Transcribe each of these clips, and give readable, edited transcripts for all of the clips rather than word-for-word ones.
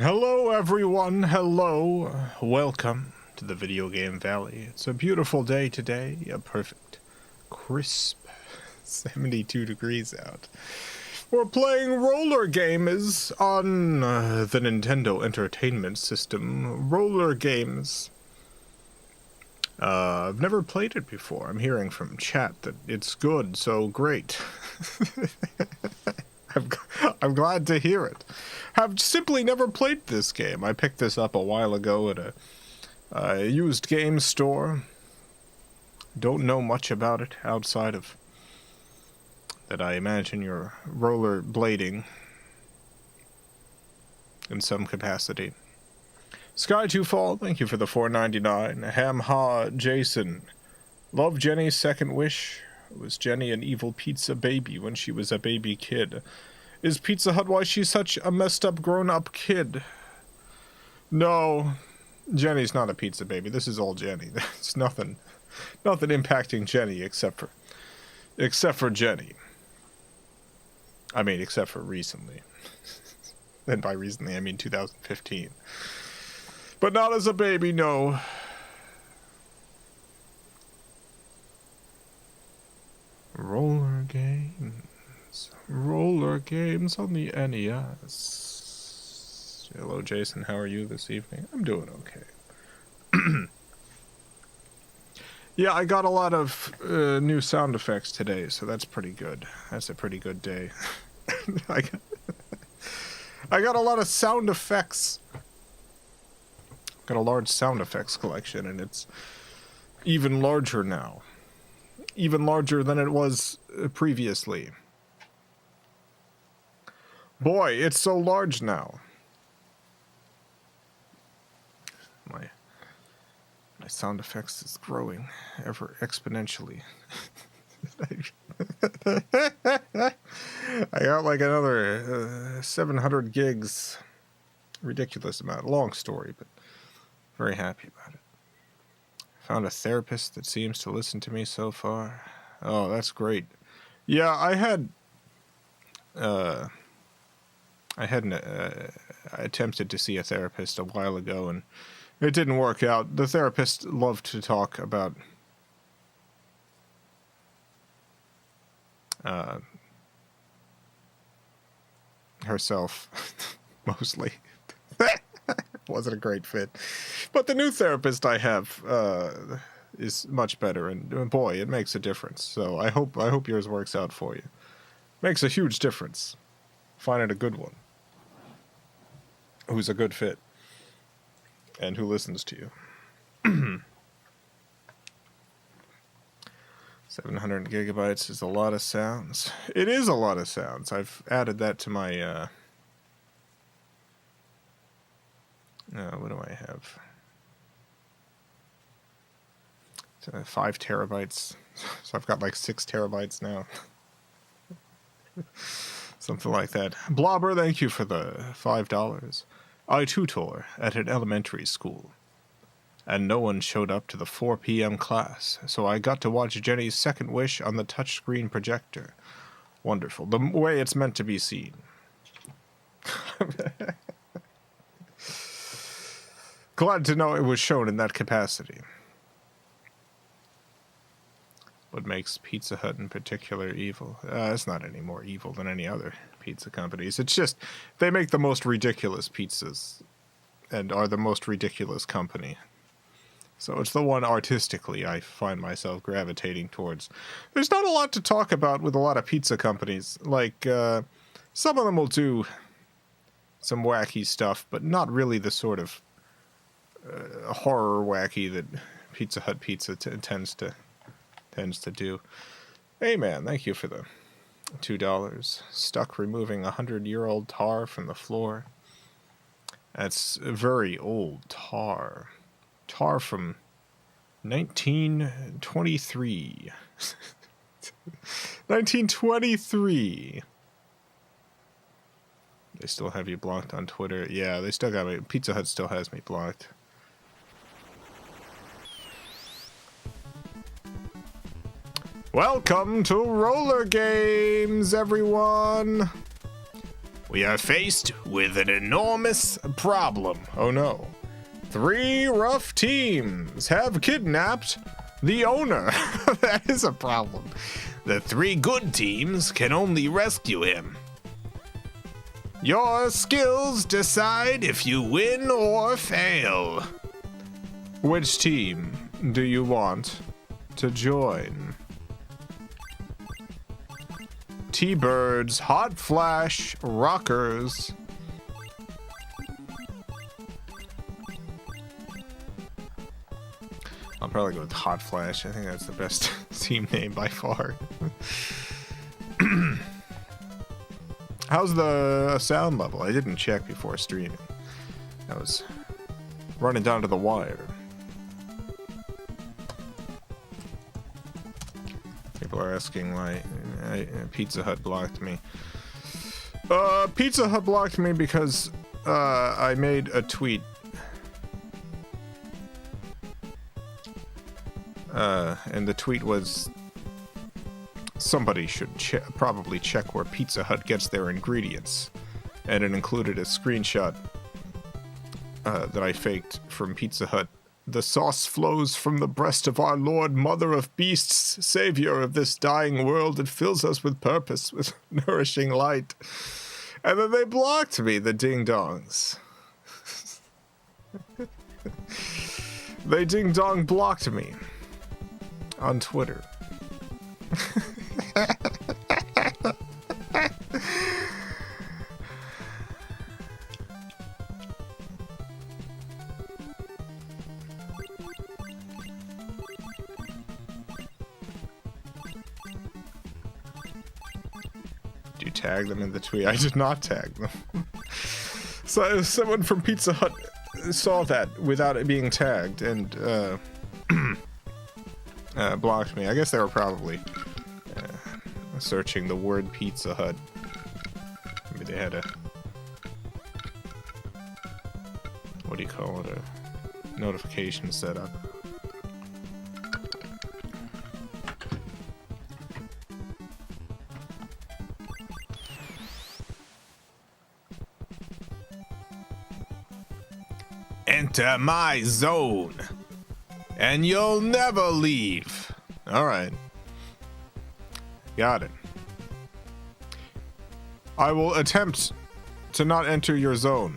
Hello everyone, hello. Welcome to the Video Game Valley. It's a beautiful day today, a perfect, crisp 72 degrees out. We're playing Rollergames on the Nintendo Entertainment System. Rollergames. I've never played it before. I'm hearing from chat that it's good, so great. I'm glad to hear it. I've simply never played this game. I picked this up a while ago at a used game store. Don't know much about it outside of that I imagine you're rollerblading in some capacity. Sky2Fall, thank you for the $4.99. Ham-Ha Jason. Love Jenny's second wish. Was Jenny an evil pizza baby when she was a baby kid? Is Pizza Hut why she's such a messed up grown-up kid? No, Jenny's not a pizza baby. This is all Jenny. There's nothing impacting Jenny except for Jenny. I mean, except for recently. And by recently, I mean 2015. But not as a baby, no. Roller games on the NES. Hello, Jason. How are you this evening? I'm doing okay. Yeah, I got a lot of new sound effects today, so that's pretty good. That's a pretty good day. I got a lot of sound effects. Got a large sound effects collection, and it's even larger now. Even larger than it was previously. Boy, it's so large now. My sound effects is growing ever exponentially. I got like another 700 gigs. Ridiculous amount. Long story, but very happy about it. Found a therapist that seems to listen to me so far. Oh, that's great. Yeah, I attempted to see a therapist a while ago, and it didn't work out. The therapist loved to talk about herself, mostly. Wasn't a great fit. But the new therapist I have is much better, and boy, it makes a difference. So I hope yours works out for you. Makes a huge difference. Finding a good one. Who's a good fit. And who listens to you. 700 gigabytes is a lot of sounds. It is a lot of sounds. I've added that to my what do I have? 5 terabytes. So I've got like 6 terabytes now. Something like that. Blobber, thank you for the $5. I tutor at an elementary school, and no one showed up to the 4 p.m. class, so I got to watch Jenny's second wish on the touchscreen projector. Wonderful. The way it's meant to be seen. Glad to know it was shown in that capacity. What makes Pizza Hut in particular evil? It's not any more evil than any other pizza companies. It's just they make the most ridiculous pizzas and are the most ridiculous company. So it's the one artistically I find myself gravitating towards. There's not a lot to talk about with a lot of pizza companies. Like, some of them will do some wacky stuff, but not really the sort of horror wacky that Pizza Hut pizza tends to do. Hey man, thank you for the $2. Stuck removing 100-year-old tar from the floor. That's very old tar. Tar from 1923. 1923. They still have you blocked on Twitter. Yeah, they still got me. Pizza Hut still has me blocked. Welcome to Rollergames, everyone! We are faced with an enormous problem. Oh no. 3 rough teams have kidnapped the owner. That is a problem. The 3 good teams can only rescue him. Your skills decide if you win or fail. Which team do you want to join? T-Birds, Hot Flash, Rockers. I'll probably go with Hot Flash. I think that's the best team name by far. How's the sound level? I didn't check before streaming. I was running down to the wire. People are asking why Pizza Hut blocked me. Pizza Hut blocked me because I made a tweet. And the tweet was, somebody should probably check where Pizza Hut gets their ingredients. And it included a screenshot that I faked from Pizza Hut. The sauce flows from the breast of our Lord, Mother of Beasts, Savior of this dying world. It fills us with purpose, with nourishing light. And then they blocked me, the ding-dongs. They ding-dong blocked me. On Twitter. Did you tag them in the tweet? I did not tag them. So someone from Pizza Hut saw that without it being tagged and blocked me. I guess they were probably searching the word Pizza Hut. Maybe they had a, what do you call it, a notification set up. Enter my zone, and you'll never leave. All right. Got it. I will attempt to not enter your zone.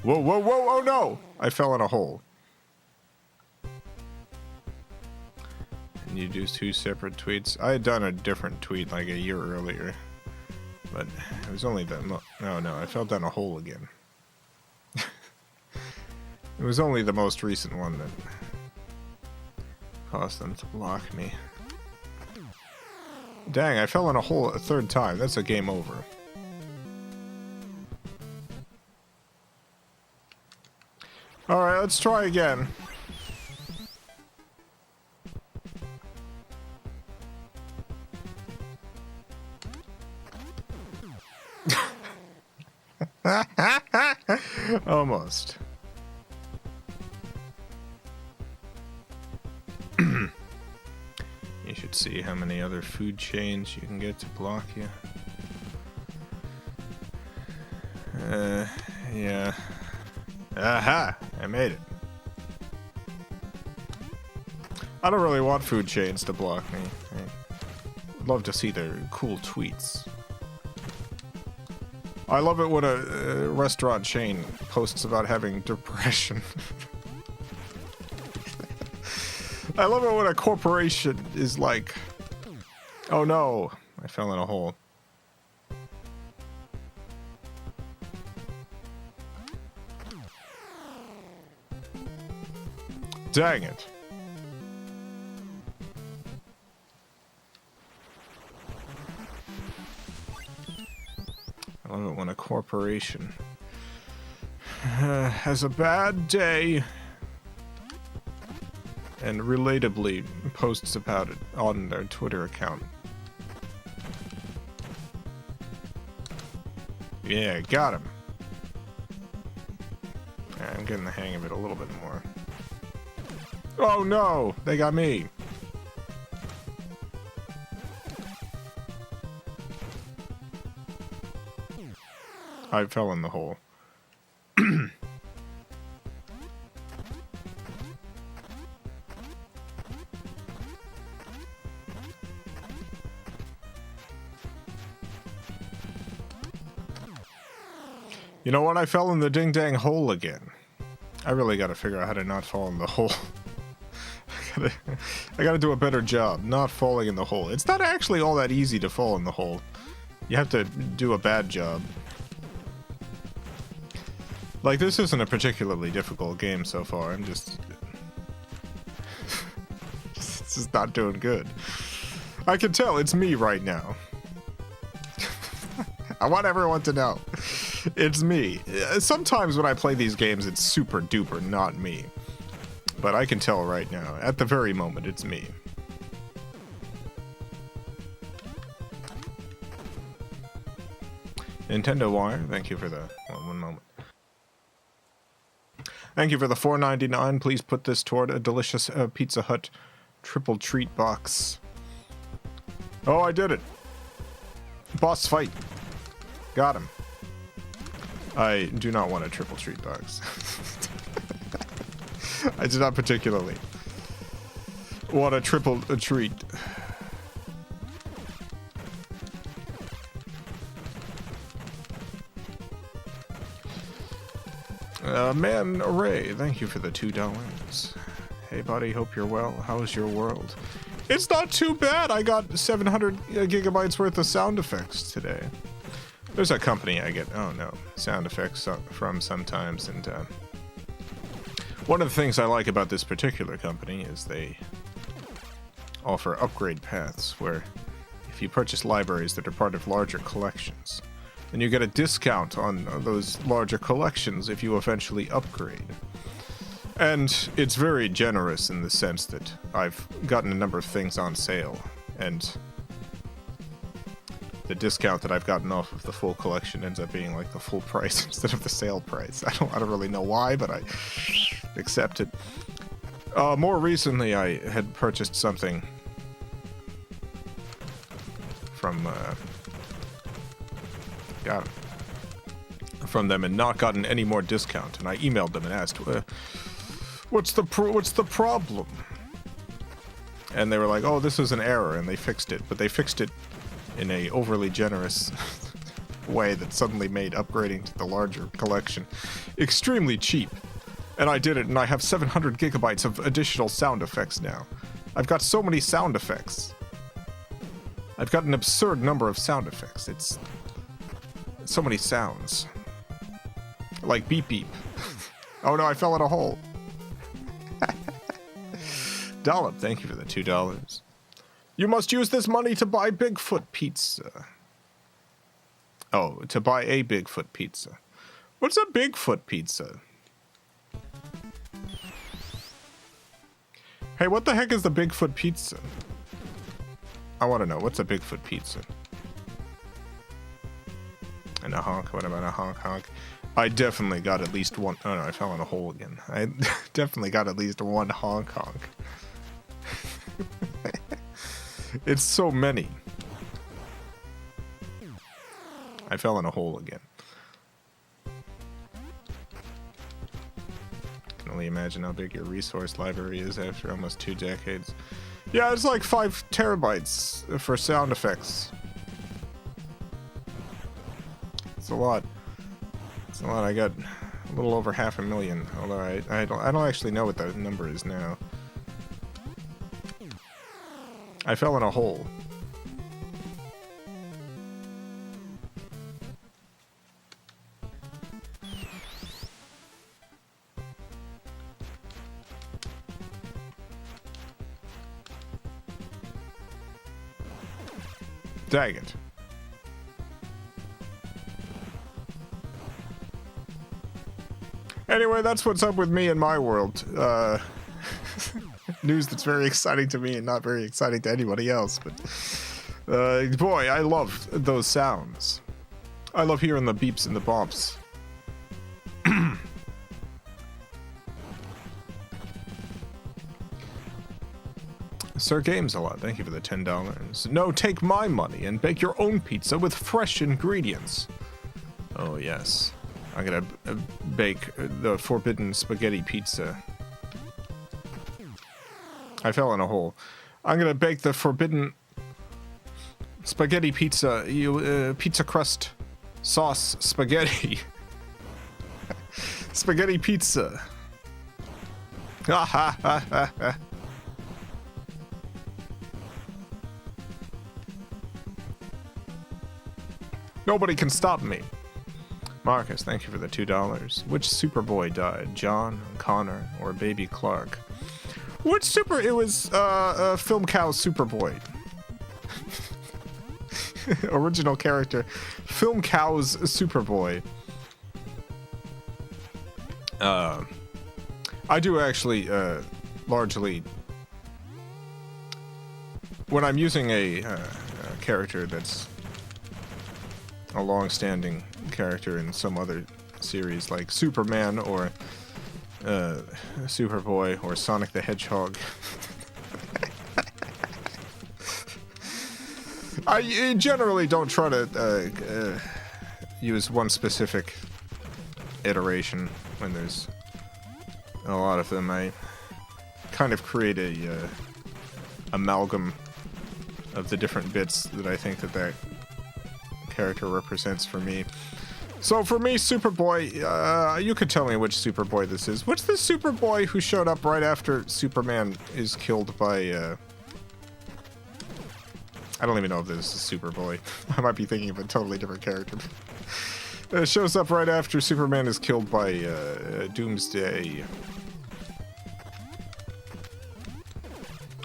Whoa, whoa, whoa, oh no! I fell in a hole. And you do 2 separate tweets? I had done a different tweet like a year earlier. But it was only that... No, I fell down a hole again. It was only the most recent one that caused them to block me. Dang, I fell in a hole a 3rd time. That's a game over. Alright, let's try again. Almost. You should see how many other food chains you can get to block you. Yeah. Aha! I made it. I don't really want food chains to block me. I'd love to see their cool tweets. I love it when a restaurant chain posts about having depression. I love it when a corporation is like, oh no, I fell in a hole. Dang it. I love it when a corporation has a bad day and relatably posts about it on their Twitter account. Yeah, got him. I'm getting the hang of it a little bit more. Oh no, they got me. I fell in the hole. You know what? I fell in the ding-dang hole again. I really gotta figure out how to not fall in the hole. I gotta do a better job not falling in the hole. It's not actually all that easy to fall in the hole. You have to do a bad job. Like, this isn't a particularly difficult game so far. I'm just... this is not doing good. I can tell it's me right now. I want everyone to know. It's me. Sometimes when I play these games, it's super duper not me. But I can tell right now, at the very moment, it's me. Nintendo Wire, thank you for the... one moment. Thank you for the $4.99. Please put this toward a delicious Pizza Hut triple treat box. Oh, I did it. Boss fight. Got him. I do not want a triple treat box. I do not particularly want a triple treat. Man Ray, thank you for the $2. Hey buddy, hope you're well. How's your world? It's not too bad. I got 700 gigabytes worth of sound effects today. There's a company I get, oh no, sound effects from sometimes, and one of the things I like about this particular company is they offer upgrade paths where if you purchase libraries that are part of larger collections, then you get a discount on those larger collections if you eventually upgrade. And it's very generous in the sense that I've gotten a number of things on sale, and the discount that I've gotten off of the full collection ends up being like the full price instead of the sale price. I don't really know why, but I accept it. More recently, I had purchased something from from them and not gotten any more discount, and I emailed them and asked, what's the problem? And they were like, oh, this is an error, and they fixed it, but they fixed it in a overly generous way that suddenly made upgrading to the larger collection extremely cheap. And I did it, and I have 700 gigabytes of additional sound effects now. I've got so many sound effects. I've got an absurd number of sound effects. It's so many sounds. Like beep beep. Oh no, I fell in a hole. Dollop, thank you for the $2. You must use this money to buy Bigfoot pizza. Oh, to buy a Bigfoot pizza. What's a Bigfoot pizza? Hey, what the heck is the Bigfoot pizza? I want to know, what's a Bigfoot pizza? And a honk, what about a honk honk? I definitely got at least one, oh no, I fell in a hole again. I definitely got at least one honk honk. It's so many. I fell in a hole again. Can only imagine how big your resource library is after almost 2 decades. Yeah, it's like 5 terabytes for sound effects. It's a lot. It's a lot. I got a little over 500,000. Although I don't actually know what the number is now. I fell in a hole. Dang it. Anyway, that's what's up with me and my world. News that's very exciting to me and not very exciting to anybody else, but boy, I love those sounds. I love hearing the beeps and the bumps. Sir Games a lot, thank you for the $10. No, take my money and bake your own pizza with fresh ingredients. Oh, yes. I'm gonna bake the forbidden spaghetti pizza. I fell in a hole. I'm gonna bake the forbidden spaghetti pizza. Pizza crust sauce spaghetti. Spaghetti pizza. Ha ha ha ha ha. Nobody can stop me. Marcus, thank you for the $2. Which Superboy died? John, Connor, or Baby Clark? Which super? It was FilmCow Superboy. Original character, FilmCow's Superboy. I do actually largely, when I'm using a character that's a long-standing character in some other series like Superman or Superboy or Sonic the Hedgehog. I generally don't try to use one specific iteration when there's a lot of them. I kind of create a amalgam of the different bits that I think that character represents for me. So for me, Superboy, you could tell me which Superboy this is. What's the Superboy who showed up right after Superman is killed by, I don't even know if this is Superboy. I might be thinking of a totally different character. It shows up right after Superman is killed by Doomsday.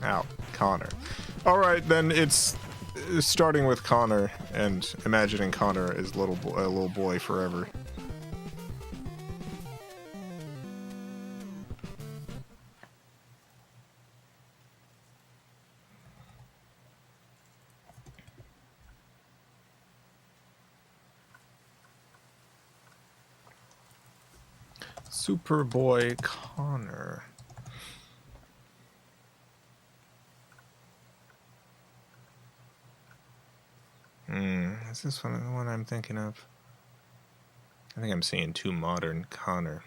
Ow, Connor. Alright, then it's starting with Connor and imagining Connor as a little boy forever. Superboy Connor. Is this one the one I'm thinking of? I think I'm seeing too modern Connor.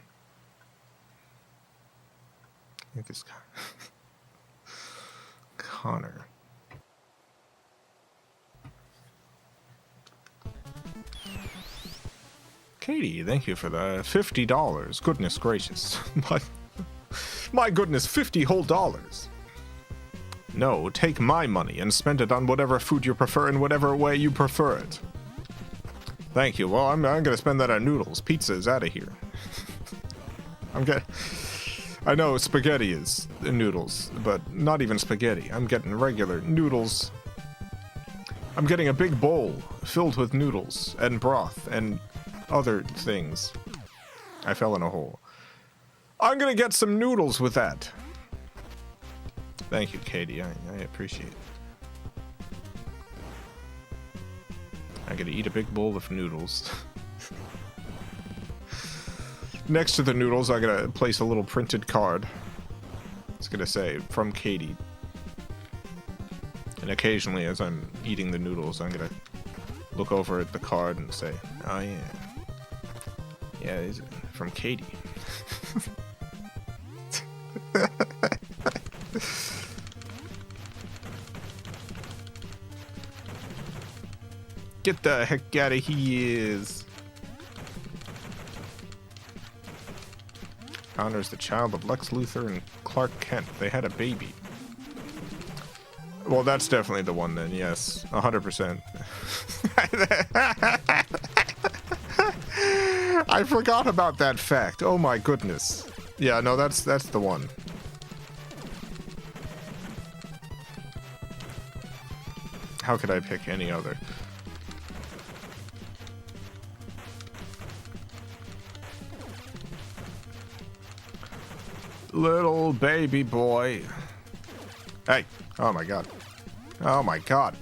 I think it's Connor. Katie, thank you for the $50. Goodness gracious. My goodness, 50 whole dollars. No, take my money and spend it on whatever food you prefer in whatever way you prefer it. Thank you. Well, I'm gonna spend that on noodles. Pizza is out of here. I know spaghetti is noodles, but not even spaghetti. I'm getting regular noodles. I'm getting a big bowl filled with noodles and broth and other things. I fell in a hole. I'm gonna get some noodles with that. Thank you, Katie. I appreciate it. I'm gonna eat a big bowl of noodles. Next to the noodles, I'm gonna place a little printed card. It's gonna say, from Katie. And occasionally, as I'm eating the noodles, I'm gonna look over at the card and say, oh yeah. Yeah, it's from Katie. Get the heck out of here. Connor's the child of Lex Luthor and Clark Kent. They had a baby. Well, that's definitely the one then, yes. 100%. I forgot about that fact. Oh my goodness. Yeah, no, that's the one. How could I pick any other? Little baby boy. Hey. Oh my god. Oh my god.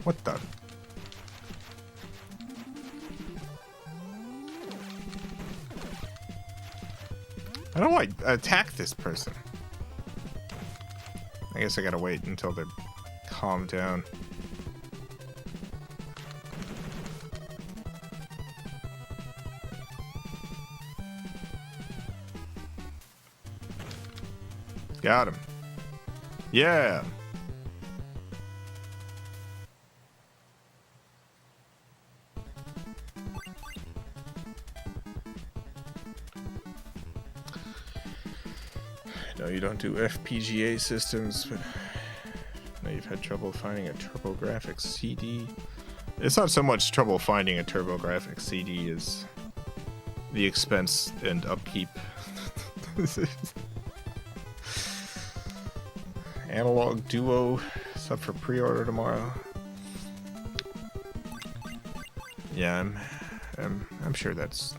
What the? How do I attack this person? I guess I gotta wait until they're calmed down. Got him. Yeah. No, you don't do FPGA systems, but I know you've had trouble finding a TurboGrafx CD. It's not so much trouble finding a TurboGrafx CD as the expense and upkeep. Analog Duo is up for pre-order tomorrow. Yeah, I'm sure that's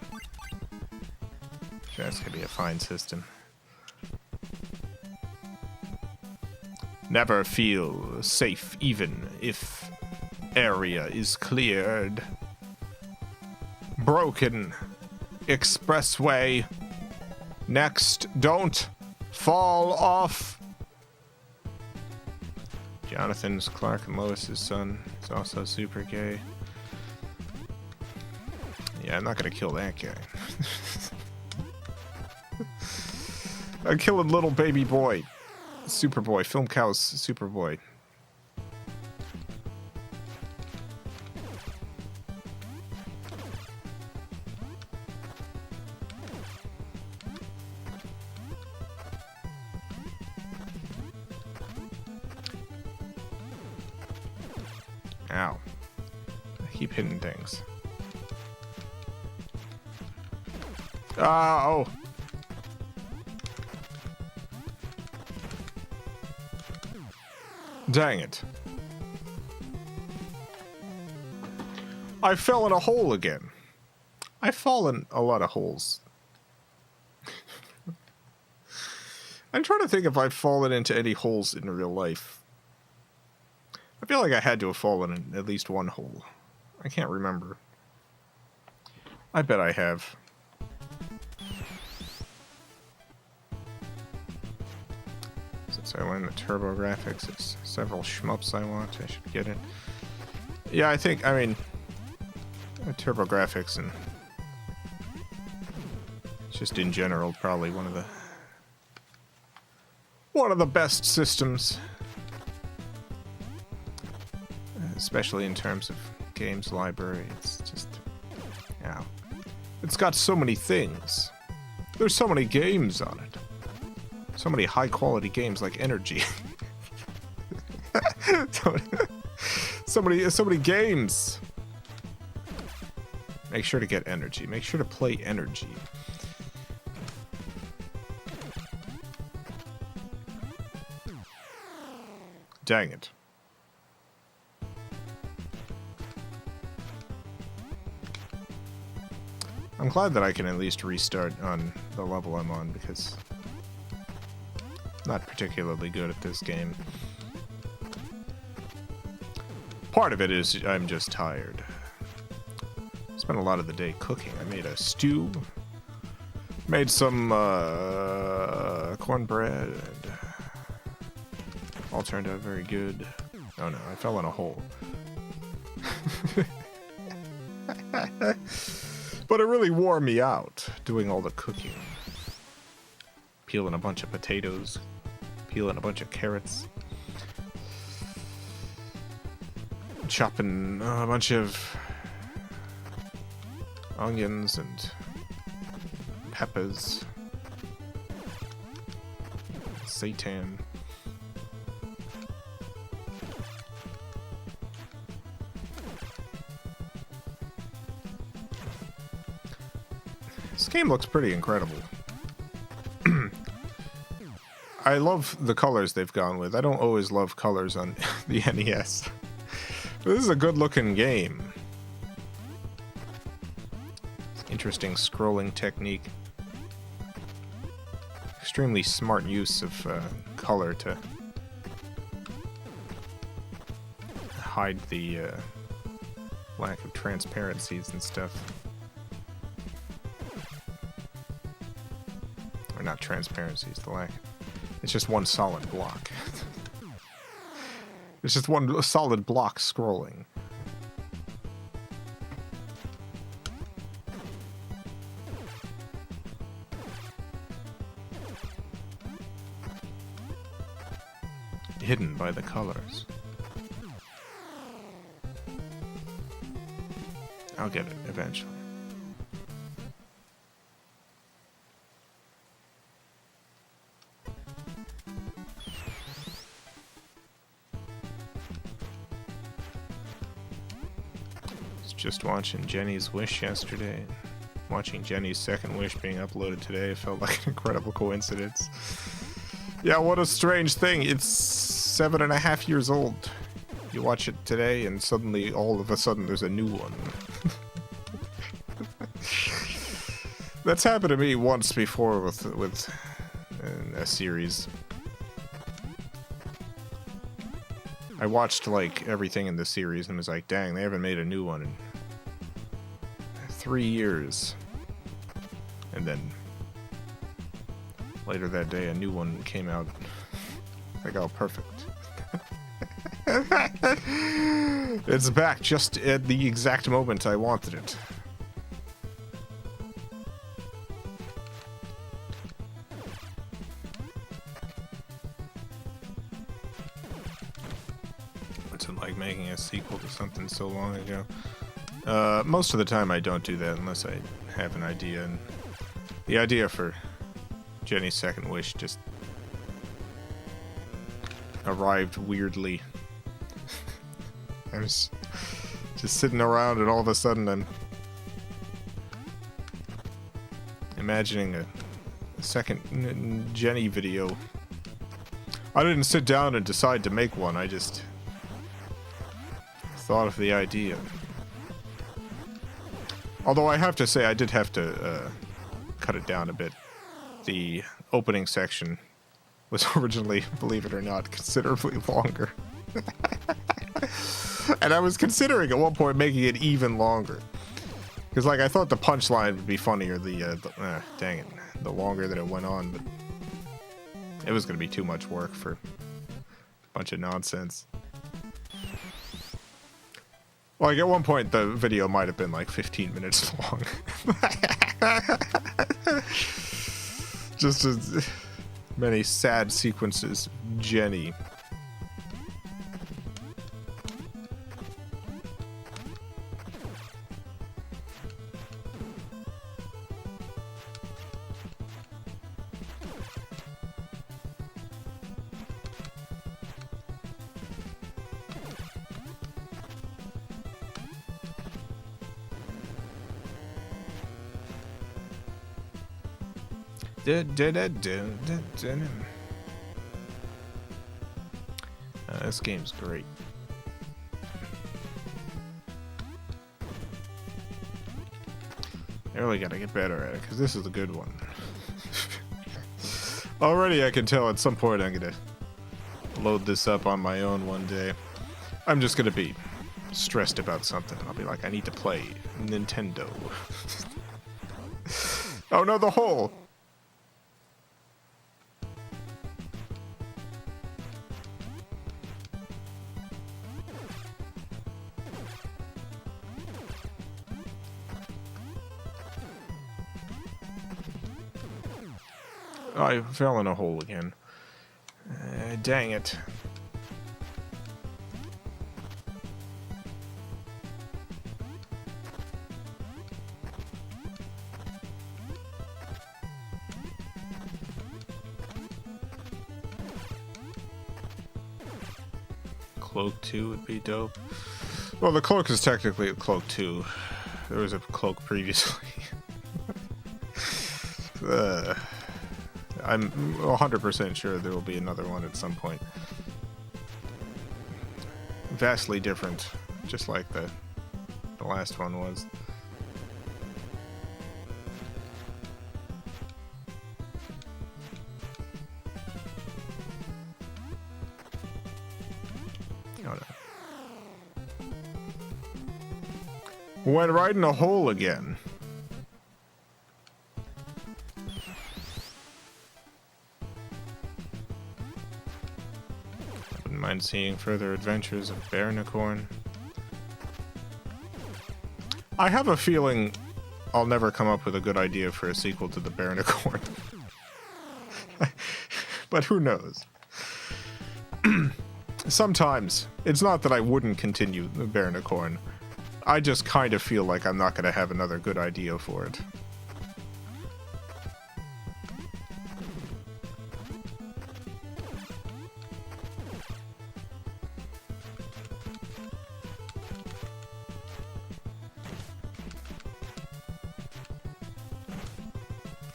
gonna be a fine system. Never feel safe even if area is cleared. Broken expressway. Next, don't fall off. Jonathan's Clark and Lois's son. He's also super gay. Yeah, I'm not gonna kill that guy. I'm killing little baby boy. Superboy. FilmCow's Superboy. Ow. I keep hitting things. Oh! Dang it. I fell in a hole again. I've fallen a lot of holes. I'm trying to think if I've fallen into any holes in real life. I feel like I had to have fallen in at least one hole. I can't remember. I bet I have. Since I learned the TurboGrafx, there's several shmups I want. I should get it. Yeah, I think, I mean, TurboGrafx and just in general, probably one of the best systems. Especially in terms of games library. It's just, yeah. It's got so many things. There's so many games on it. So many high quality games like Energy. so many games. Make sure to get Energy. Make sure to play Energy. Dang it. I'm glad that I can at least restart on the level I'm on, because I'm not particularly good at this game. Part of it is I'm just tired. Spent a lot of the day cooking. I made a stew, made some cornbread, and all turned out very good. Oh no, I fell in a hole. But it really wore me out, doing all the cooking. Peeling a bunch of potatoes, peeling a bunch of carrots, chopping a bunch of onions and peppers, seitan. This game looks pretty incredible. I love the colors they've gone with. I don't always love colors on the NES. But this is a good looking game. Interesting scrolling technique. Extremely smart use of color to hide the lack of transparencies and stuff. Or not transparencies, the lack. It's just one solid block. It's just one solid block scrolling. hidden by the colors. I'll get it eventually. Was just watching Jenny's Wish yesterday. Watching Jenny's second wish being uploaded today felt like an incredible coincidence. Yeah, what a strange thing. It's 7.5 years old. You watch it today and suddenly, all of a sudden, there's a new one. That's happened to me once before with a series. I watched like everything in the series and was like, dang, they haven't made a new one in 3 years. And then later that day, a new one came out. Like, oh, perfect. It's back just at the exact moment I wanted it. What's it like making a sequel to something so long ago? Most of the time I don't do that unless I have an idea, and the idea for Jenny's Second Wish just arrived weirdly. I was just sitting around and all of a sudden I'm imagining a second Jenny video. I didn't sit down and decide to make one, I just thought of the idea. Although I have to say I did have to cut it down a bit. The opening section was originally, believe it or not, considerably longer. And I was considering at one point making it even longer. Because, like, I thought the punchline would be funnier dang it, the longer that it went on, but it was going to be too much work for a bunch of nonsense. Like, at one point, the video might have been, like, 15 minutes long. Just as many sad sequences of Jenny. This game's great. I really gotta get better at it, because this is a good one. Already I can tell at some point I'm gonna load this up on my own one day. I'm just gonna be stressed about something. I'll be like, I need to play Nintendo. Oh no, the hole! I fell in a hole again. Dang it. Cloak 2 would be dope. Well, the cloak is technically a Cloak 2. There was a cloak previously. I'm 100% sure there will be another one at some point. Vastly different, just like the last one was. Oh no. Went right in a hole again. Mind seeing further adventures of Baronicorn. I have a feeling I'll never come up with a good idea for a sequel to the Baronicorn. But who knows? Sometimes. It's not that I wouldn't continue Bernicorn. I just kind of feel like I'm not going to have another good idea for it.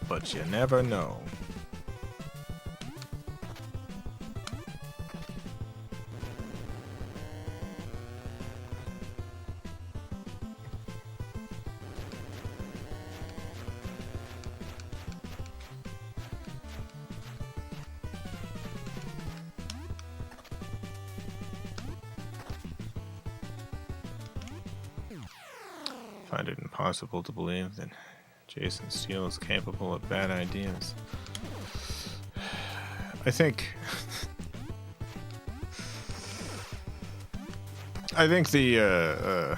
But you never know. Find it impossible to believe that Jason Steele is capable of bad ideas. I think the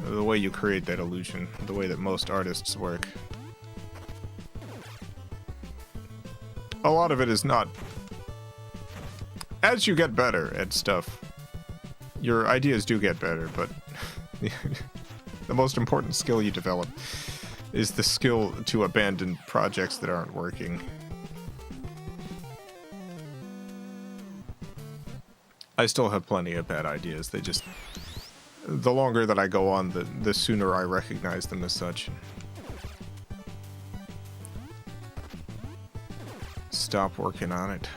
way you create that illusion, the way that most artists work, a lot of it is not. As you get better at stuff, your ideas do get better, but the most important skill you develop is the skill to abandon projects that aren't working. I still have plenty of bad ideas. They just... The longer that I go on, the sooner I recognize them as such. Stop working on it.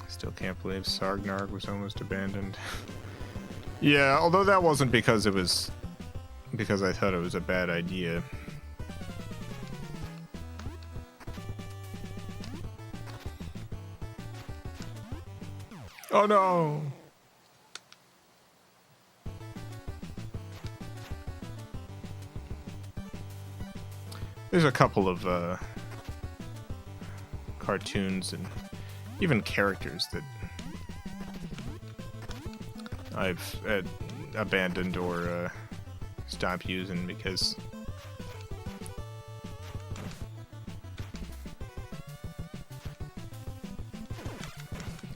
Still can't believe Sargnarg was almost abandoned. Yeah, although that wasn't because it was... because I thought it was a bad idea. Oh no! There's a couple of cartoons and even characters that I've abandoned or stopped using because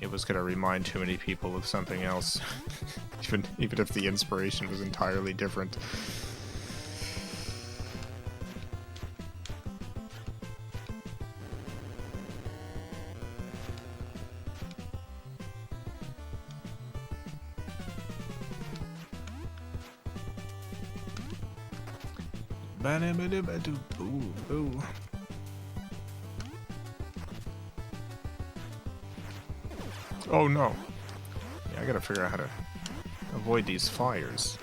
it was going to remind too many people of something else, even if the inspiration was entirely different. Ooh, ooh. Oh no. Yeah, I gotta figure out how to avoid these fires.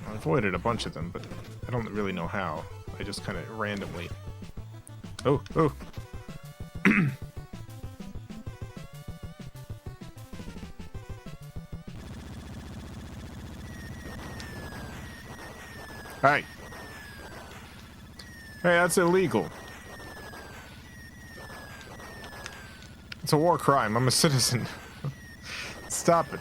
I avoided a bunch of them, but I don't really know how. I just kind of randomly... Oh, oh! Hey! Hey, that's illegal. It's a war crime. I'm a citizen. Stop it.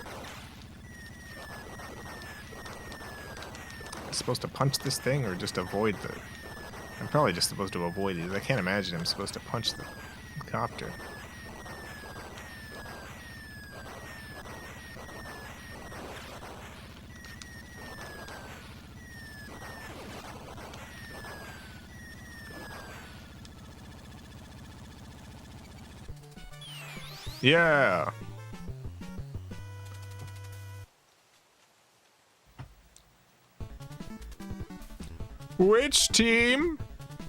I'm supposed to punch this thing or just avoid the... I'm probably just supposed to avoid it. I can't imagine I'm supposed to punch the copter. Yeah. Which team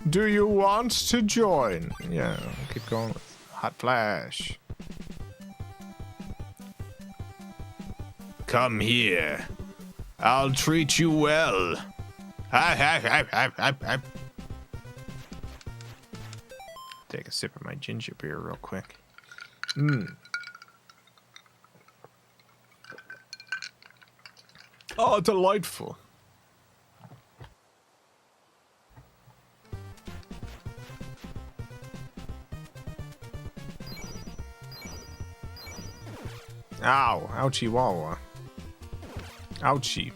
do you want to join? Yeah, I'll keep going with Hot Flash. Come here. I'll treat you well. Take a sip of my ginger beer real quick. Oh, delightful. Ow. Ouchie wawa. Ouchie.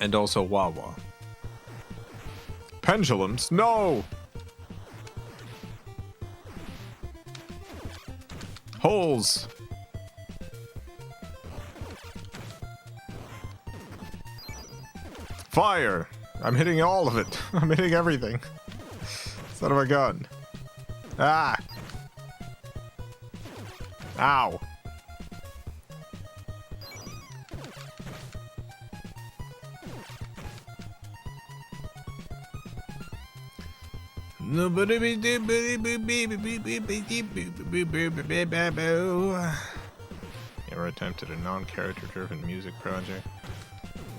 And also wawa. Pendulums? No! Holes! Fire! I'm hitting all of it. I'm hitting everything. Son of a gun. Ah! Ow. Ever attempted a non-character driven music project?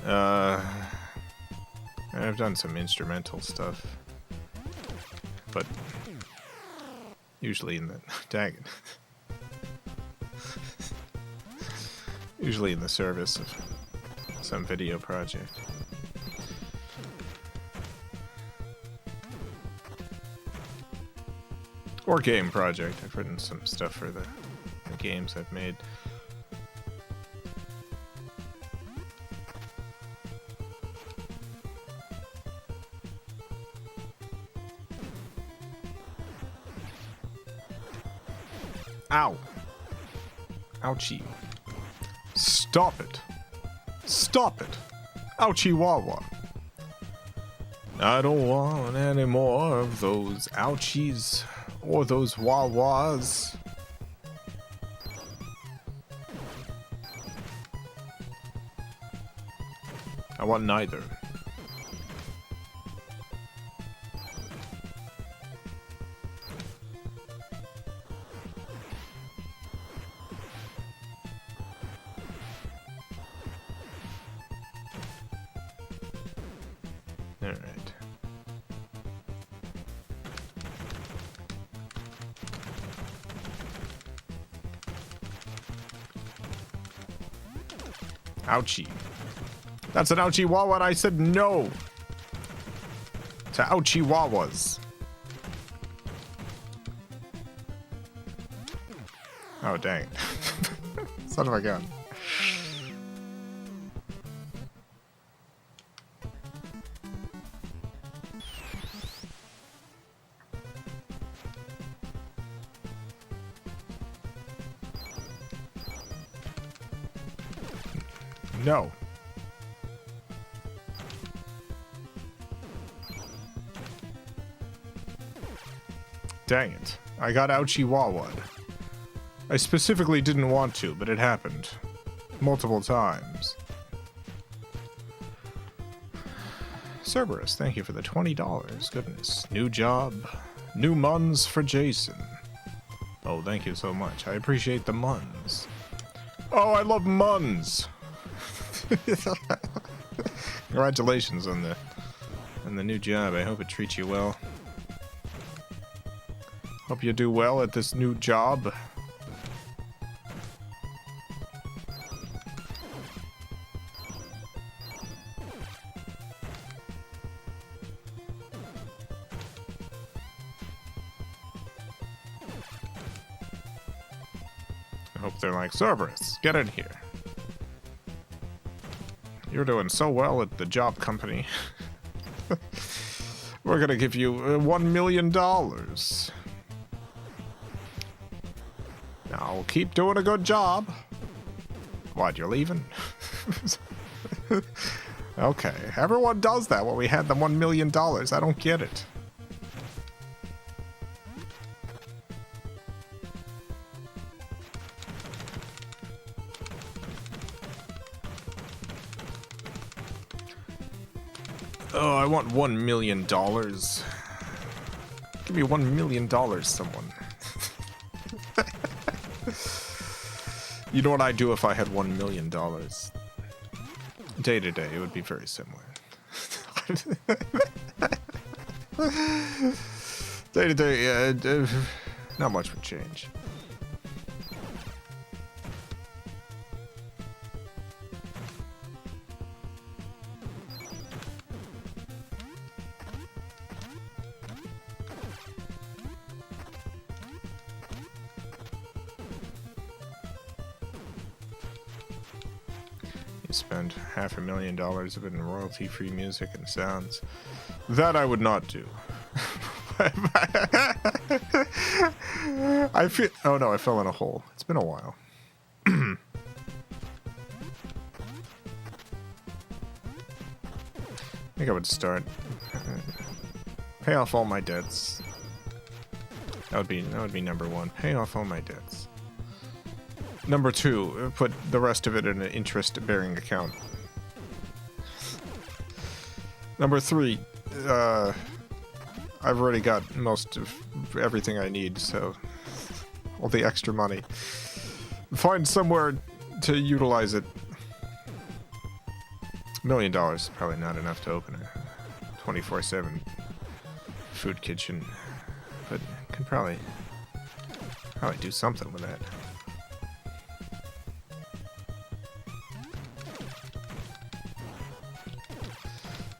I've done some instrumental stuff, but usually in the dang it. Usually in the service of some video project. Or game project. I've written some stuff for the games I've made. Ow. Ouchie. Stop it. Stop it. Ouchie wawa. I don't want any more of those ouchies or those wawas. I want neither. Alright. Ouchie. That's an ouchie wawa and I said no to ouchie wawas. Oh dang. Son of a gun. No. Dang it. I got ouchie wawad. I specifically didn't want to, but it happened. Multiple times. Cerberus, thank you for the $20. Goodness. New job. New muns for Jason. Oh, thank you so much. I appreciate the muns. Oh, I love muns! Congratulations on the new job. I hope it treats you well. Hope you do well at this new job. I hope they're like, Cerberus, get in here. You're doing so well at the job company. We're gonna give you $1 million. Now keep doing a good job. What, you're leaving? Okay, everyone does that when we had the $1 million. I don't get it. Oh, I want $1 million. Give me $1 million, someone. You know what I'd do if I had $1 million? Day to day, it would be very similar. Day to day, not much would change. You spend $500,000 of it in royalty-free music and sounds. That I would not do. I feel. Oh no, I fell in a hole. It's been a while. I think I would start. Pay off all my debts. That would be number one. Pay off all my debts. Number two, put the rest of it in an interest-bearing account. Number three, I've already got most of everything I need, so all the extra money. Find somewhere to utilize it. $1 million is probably not enough to open a 24/7 food kitchen, but can probably do something with that.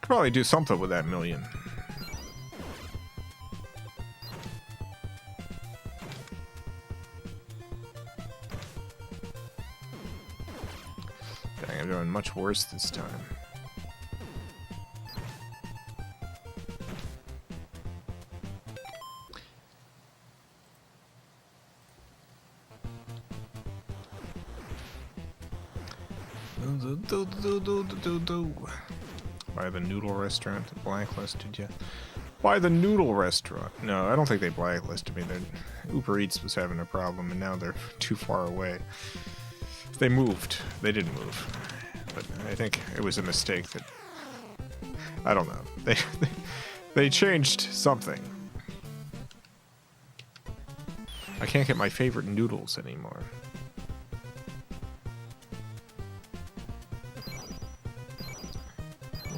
Probably do something with that $1 million. Dang, I'm doing much worse this time. Why the noodle restaurant blacklisted you? Why the noodle restaurant? No, I don't think they blacklisted me. Uber Eats was having a problem, and now they're too far away. They moved. They didn't move, but I think it was a mistake. That I don't know. They changed something. I can't get my favorite noodles anymore.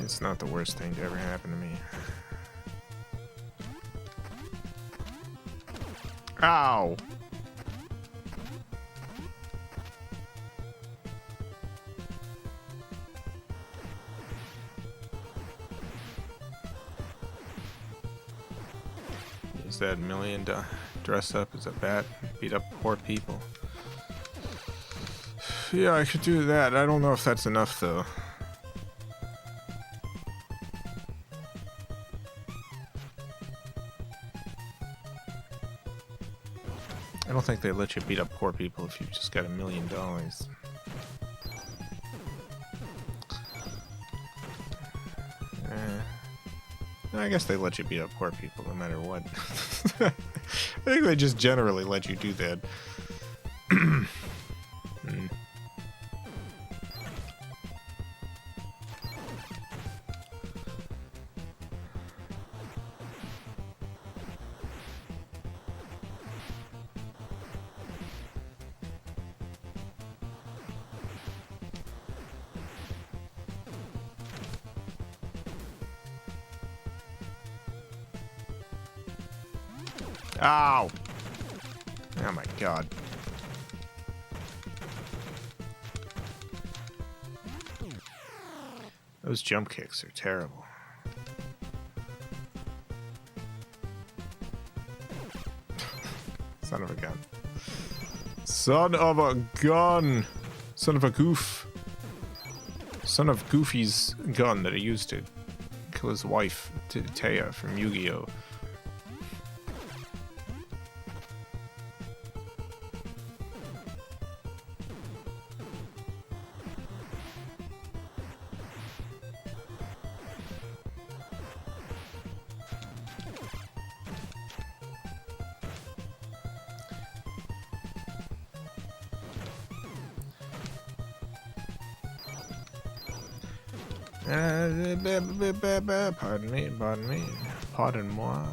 It's not the worst thing to ever happen to me. Ow! Is that $1 million dress up as a bat? Beat up poor people? Yeah, I could do that. I don't know if that's enough, though. I don't think they let you beat up poor people if you've just got $1 million. I guess they let you beat up poor people no matter what. I think they just generally let you do that. Ow! Oh my god. Those jump kicks are terrible. Son of a gun. Son of a gun! Son of a goof. Son of Goofy's gun that he used to kill his wife, Taya, from Yu-Gi-Oh! Pardon-moi.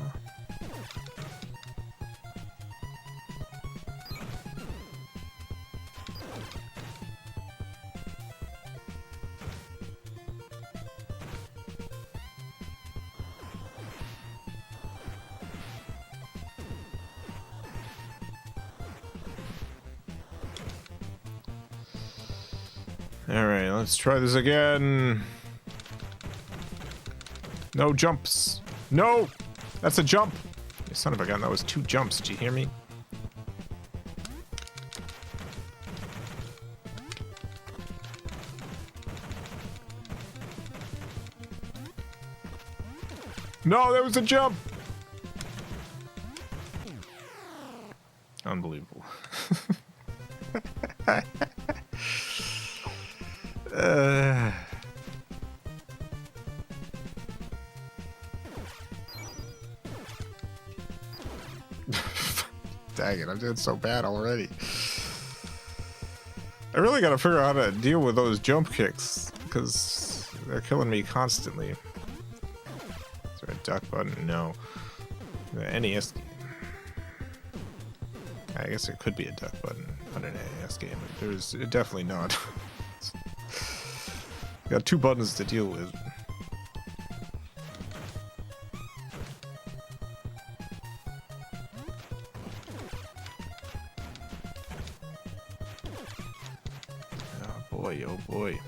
Alright, let's try this again. No jumps. No! That's a jump! You son of a gun, that was 2 jumps. Did you hear me? No, there was a jump! Unbelievable. Dang it, I'm doing so bad already. I really gotta figure out how to deal with those jump kicks, because they're killing me constantly. Is there a duck button? No. The NES game. I guess there could be a duck button on an NES game, but there's definitely not. Got two buttons to deal with. Oh boy, oh boy.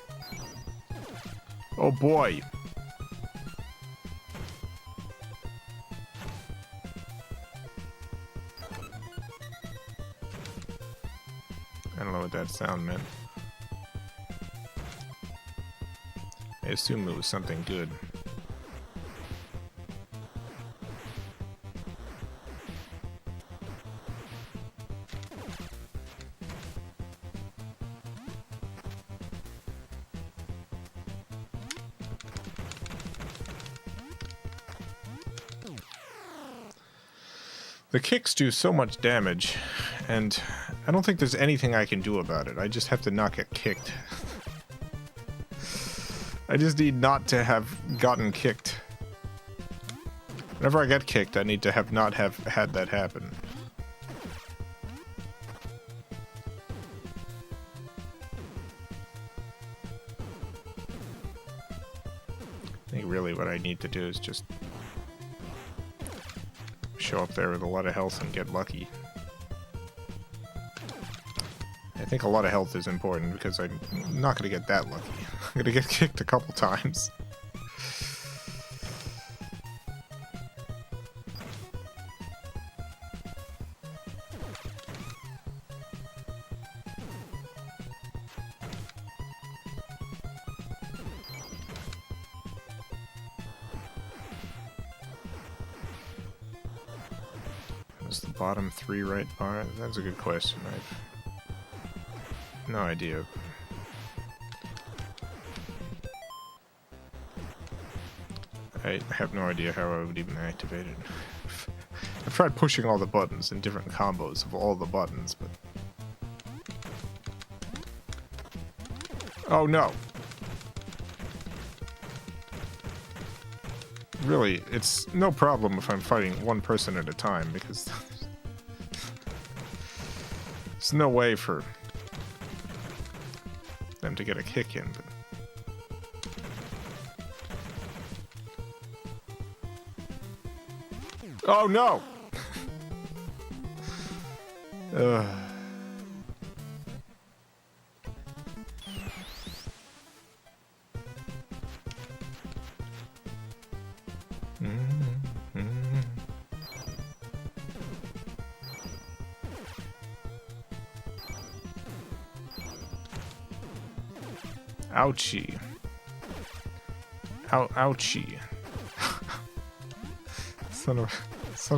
Oh boy! I don't know what that sound meant. I assume it was something good. The kicks do so much damage, and I don't think there's anything I can do about it. I just have to not get kicked. I just need not to have gotten kicked. Whenever I get kicked, I need to have not have had that happen. I think really what I need to do is just show up there with a lot of health and get lucky. I think a lot of health is important because I'm not going to get that lucky. I'm going to get kicked a couple times. Is the bottom three right bar? That's a good question. I've no idea. I have no idea how I would even activate it. I've tried pushing all the buttons in different combos of all the buttons, but... Oh no! Really, it's no problem if I'm fighting one person at a time, because... there's no way for them to get a kick in, but... Oh no! Ouchie. Ouchie. Son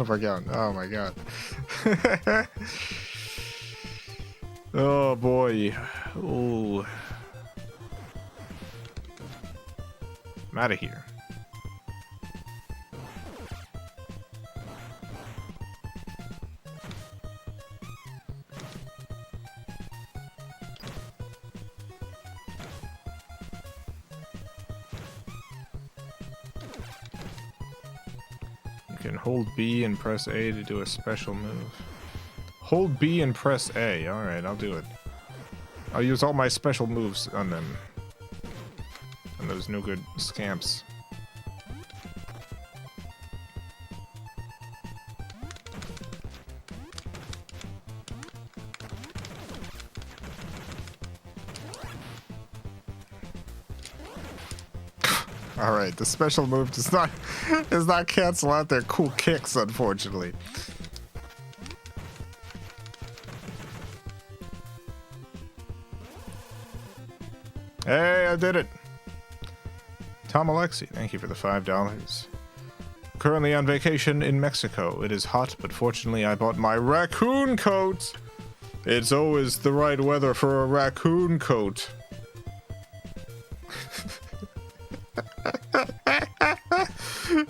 of a gun. Oh my god. Oh boy. Ooh. I'm out of here. You can hold B and press A to do a special move. Hold B and press A. Alright, I'll do it. I'll use all my special moves on them. On those no good scamps. Alright, the special move does not cancel out their cool kicks, unfortunately. Hey, I did it! Tom Alexi, thank you for the $5. currently on vacation in Mexico. It is hot, but fortunately I bought my raccoon coat. It's always the right weather for a raccoon coat.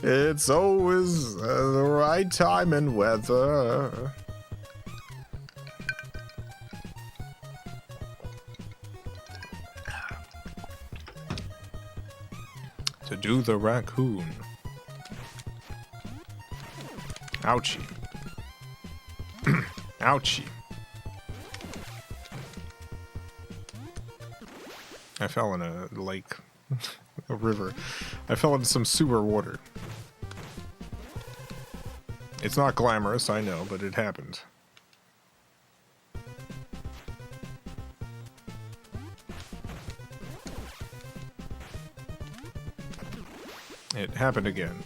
It's always the right time and weather. To do the raccoon. Ouchie. Ouchie. I fell in a lake. A river. I fell into some sewer water. It's not glamorous, I know, but it happened. It happened again.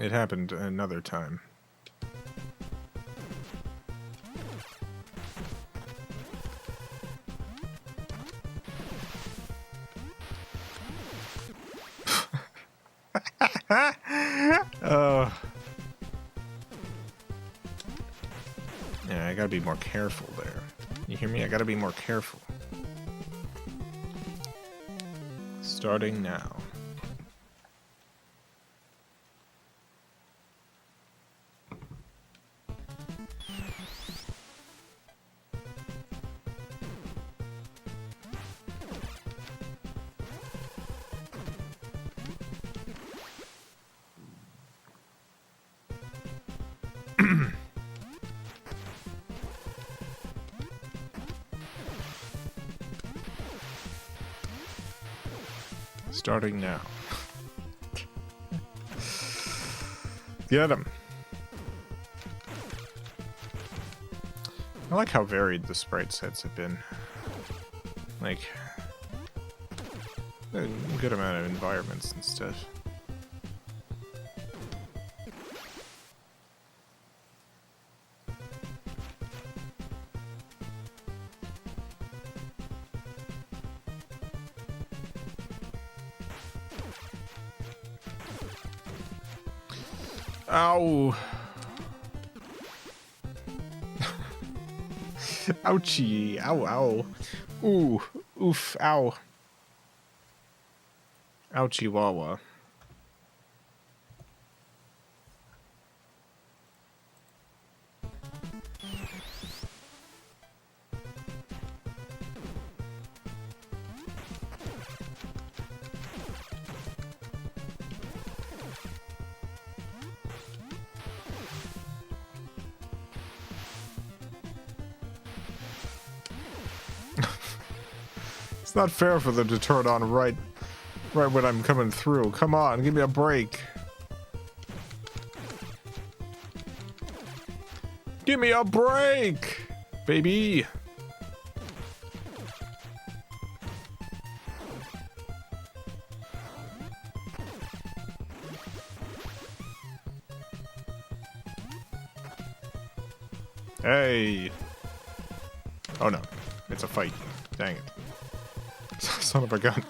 It happened another time. Yeah, I gotta be more careful there. You hear me? I gotta be more careful. Starting now. Starting now. Get him. I like how varied the sprite sets have been. Like, a good amount of environments and stuff. Ow! Ouchie! Ow, ow. Ooh, oof, ow. Ouchie wawa. It's not fair for them to turn on right when I'm coming through. Come on, give me a break. Give me a break, baby. Hey. Oh no, it's a fight. Dang it. Son of a gun.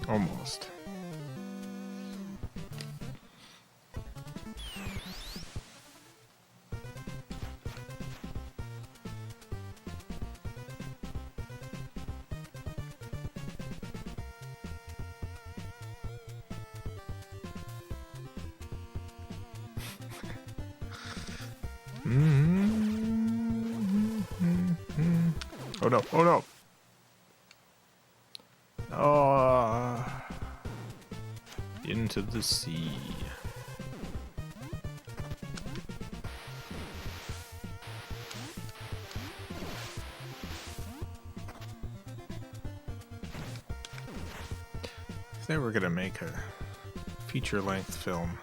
Almost. Oh no, oh no. Oh, into the sea. they were gonna make a feature-length film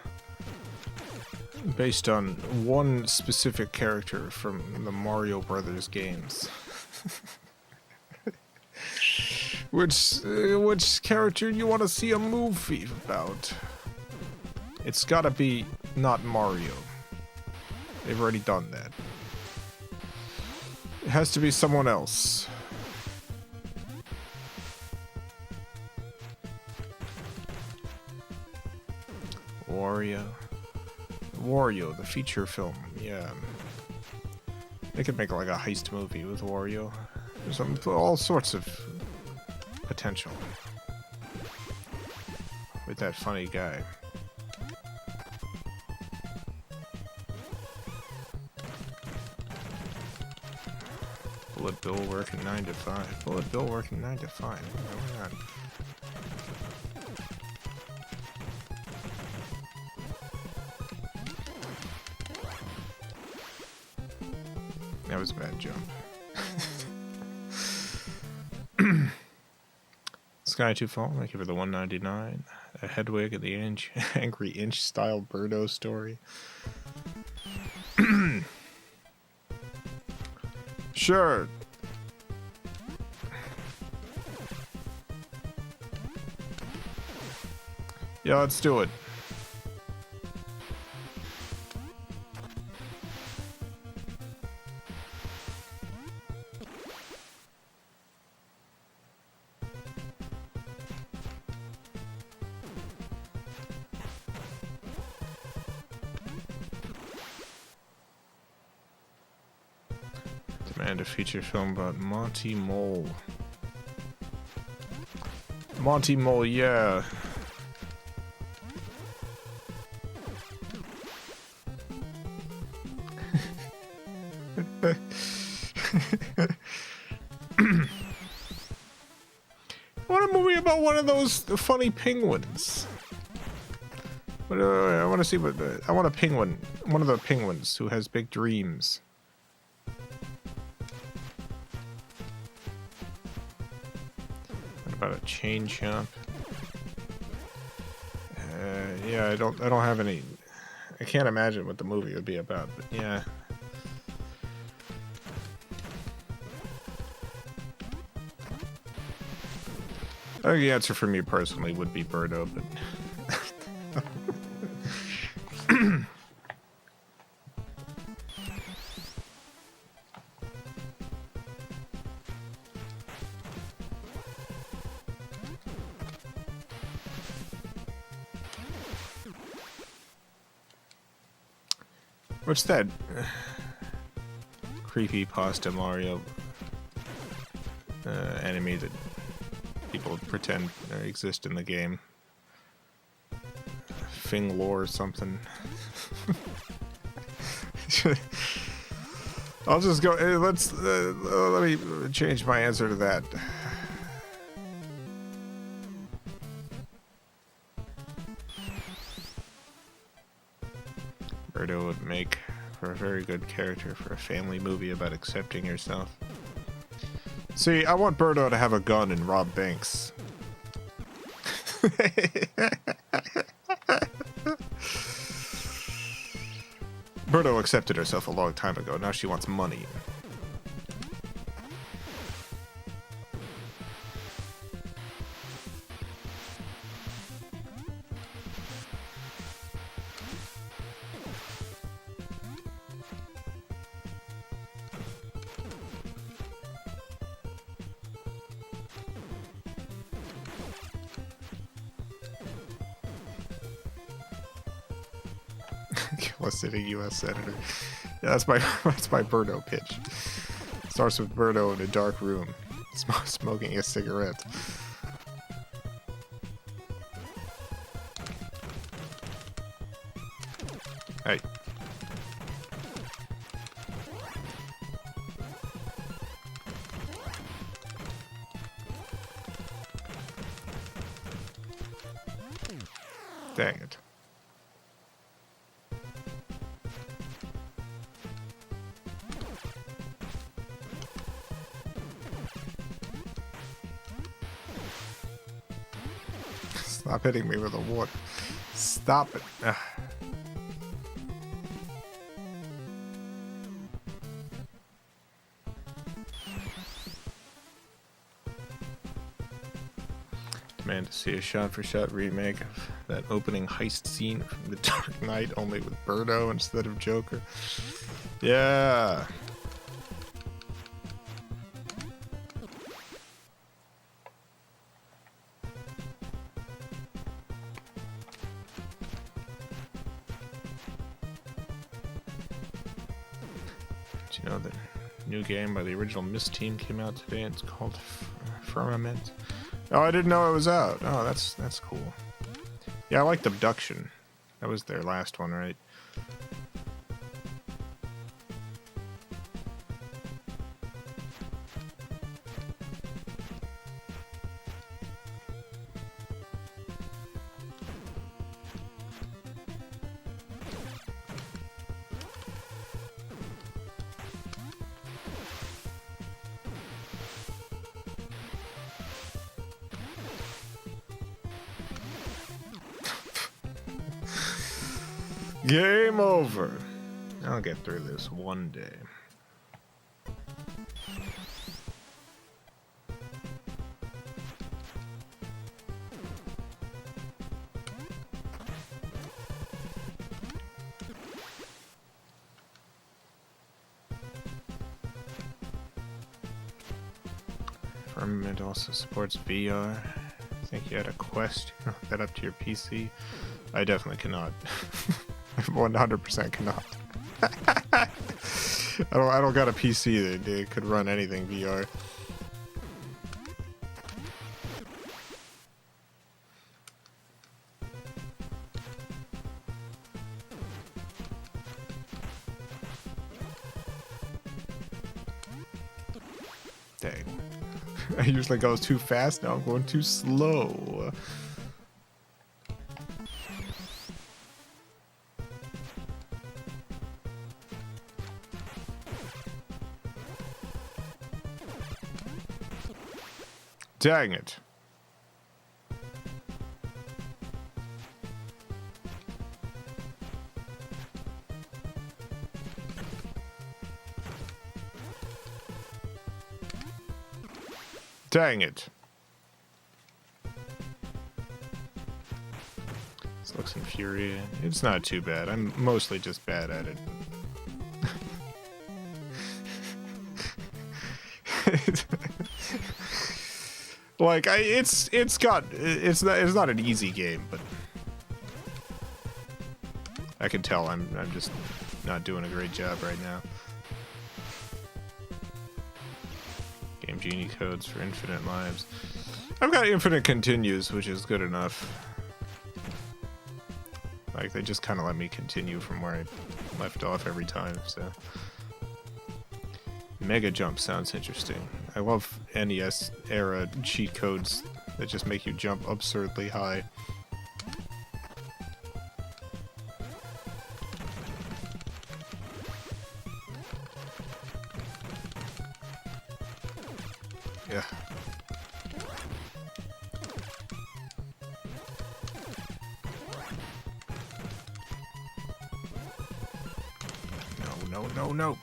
based on one specific character from the Mario Brothers games. Which character you want to see a movie about? It's gotta be not Mario. They've already done that. It has to be someone else. Wario, the feature film, yeah. They could make like a heist movie with Wario. There's all sorts of potential with that funny guy. Bullet Bill working 9 to 5. Bullet Bill working 9 to 5. Why not? That was a bad jump. Sky to Fall, thank you for the 199. A Hedwig and the Angry Inch style Birdo story. Sure. Yeah, let's do it. Demand a feature film about Monty Mole. Monty Mole, yeah. I want a movie about one of those funny penguins. I want to see what I want a penguin. One of the penguins who has big dreams. What about a chain chomp? Yeah, I don't have any. I can't imagine what the movie would be about, but yeah. I think the answer for me personally would be Birdo, but what's that creepy pasta Mario enemy that people pretend exist in the game? Fing lore or something. I'll just go. Let me change my answer to that. Birdo would make for a very good character for a family movie about accepting yourself. See, I want Birdo to have a gun and rob banks. Birdo accepted herself a long time ago. Now she wants money. Kill a sitting U.S. senator. Yeah, that's my Birdo pitch. Starts with Birdo in a dark room, smoking a cigarette. Hey. Dang it. Stop hitting me with the water. Stop it. Ugh. Demand to see a shot-for-shot remake of that opening heist scene from The Dark Knight, only with Birdo instead of Joker. Yeah. Do you know the new game by the original Myst team came out today? It's called Firmament. Oh, I didn't know it was out. Oh, that's cool. Yeah, I liked Abduction. That was their last one, right? Game over. I'll get through this one day. Firmament also supports VR. I think you had a Quest. You can hook that up to your PC. I definitely cannot. 100% cannot. I don't got a PC that could run anything VR. Dang. I usually go too fast, now I'm going too slow. Dang it. Dang it. This looks infuriating. It's not too bad. I'm mostly just bad at it. Like it's not an easy game, but I can tell I'm just not doing a great job right now. Game Genie codes for infinite lives. I've got infinite continues, which is good enough. Like they just kind of let me continue from where I left off every time, so. Mega jump sounds interesting. I love NES era cheat codes that just make you jump absurdly high. Yeah. No.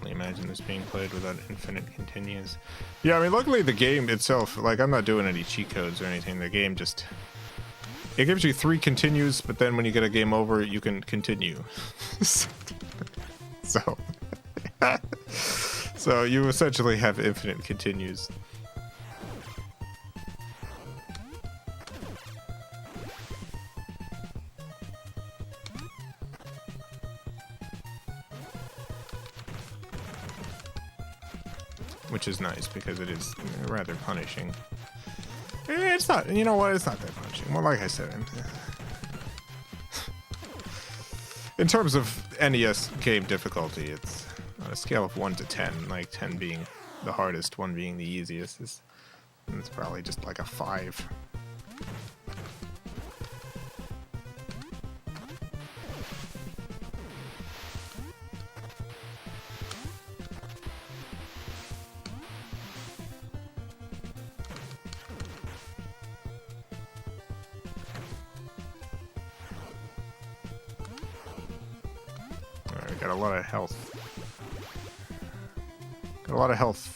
Imagine this being played without infinite continues. Yeah, I mean, luckily the game itself, like, I'm not doing any cheat codes or anything. The game just, it gives you 3 continues, but then when you get a game over, you can continue. So you essentially have infinite continues. Which is nice because it is rather punishing. It's not, you know what? It's not that punishing. Well, like I said, in terms of NES game difficulty, it's on a scale of 1 to 10, like 10 being the hardest, 1 being the easiest. It's probably just like a 5. Alright, we got a lot of health. Got a lot of health.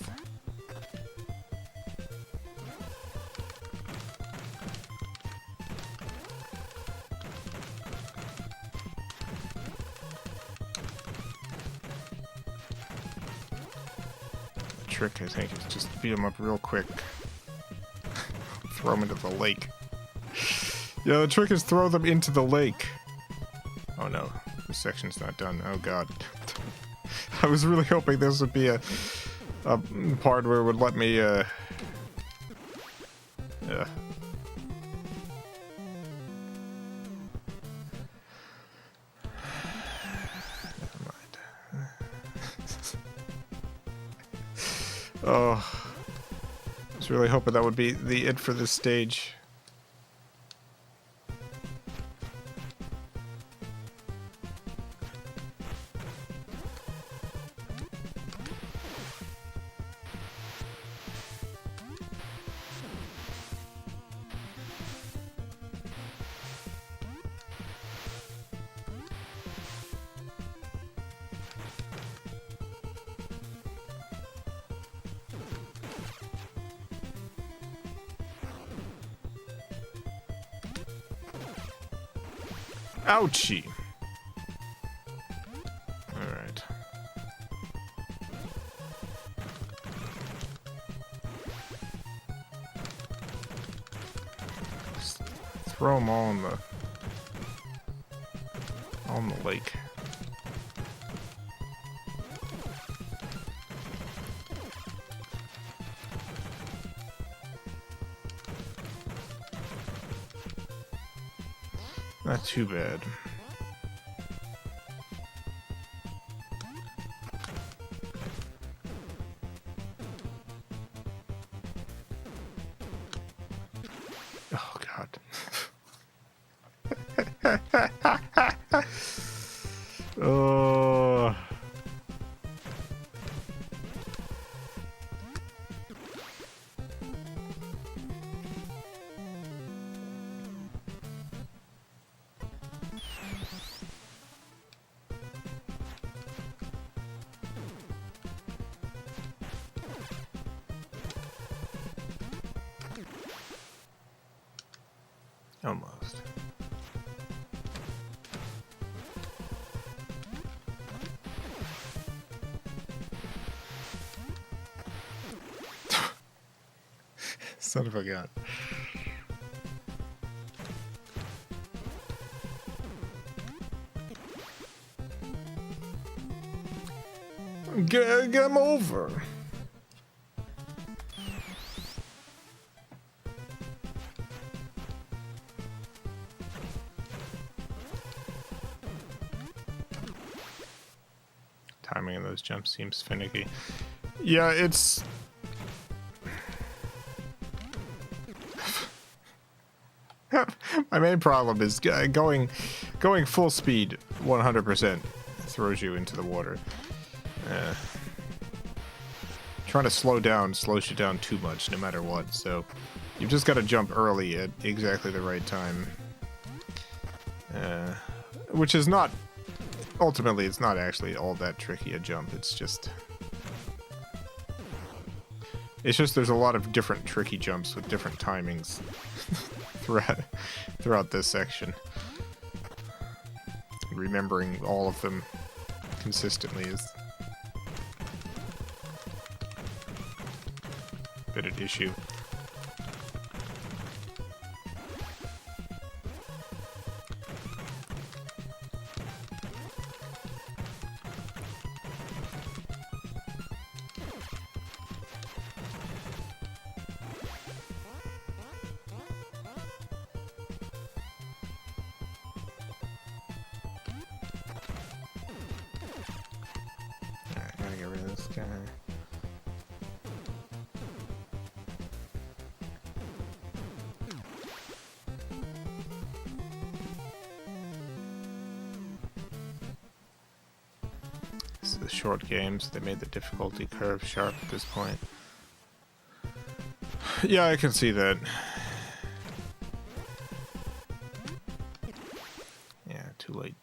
Trick, I think, is just beat him up real quick. Throw him into the lake. Yeah, the trick is throw them into the lake. Oh no, this section's not done. Oh god. I was really hoping this would be a part where it would let me, yeah. Oh, I was really hoping that would be the it for this stage. Ouchie. Alright. Just throw them all in the lake. Not too bad. Oh god. Oh. Almost. Son of a gun. Get him over. Timing of those jumps seems finicky. Yeah, it's... My main problem is going full speed 100% throws you into the water. Trying to slow down slows you down too much no matter what, so you've just got to jump early at exactly the right time. Which is not... Ultimately, it's not actually all that tricky a jump, it's just there's a lot of different tricky jumps with different timings throughout this section. Remembering all of them consistently is a bit of an issue. the short games. They made the difficulty curve sharp at this point. Yeah, I can see that. Yeah, too late.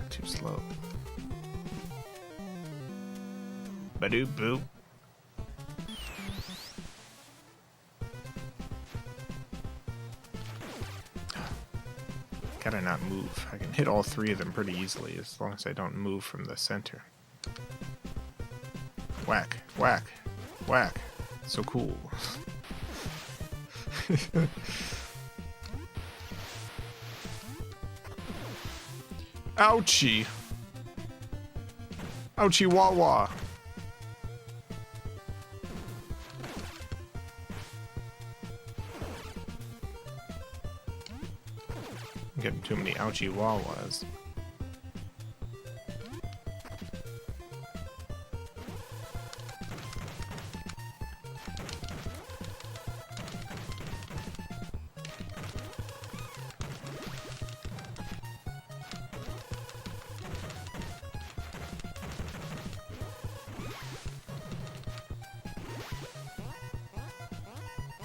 Too slow. Badoo boop. Gotta not move. I can hit all three of them pretty easily as long as I don't move from the center. Whack, whack, whack. So cool. Ouchie. Ouchie wah wah. I'm getting too many ouchie wah wahs.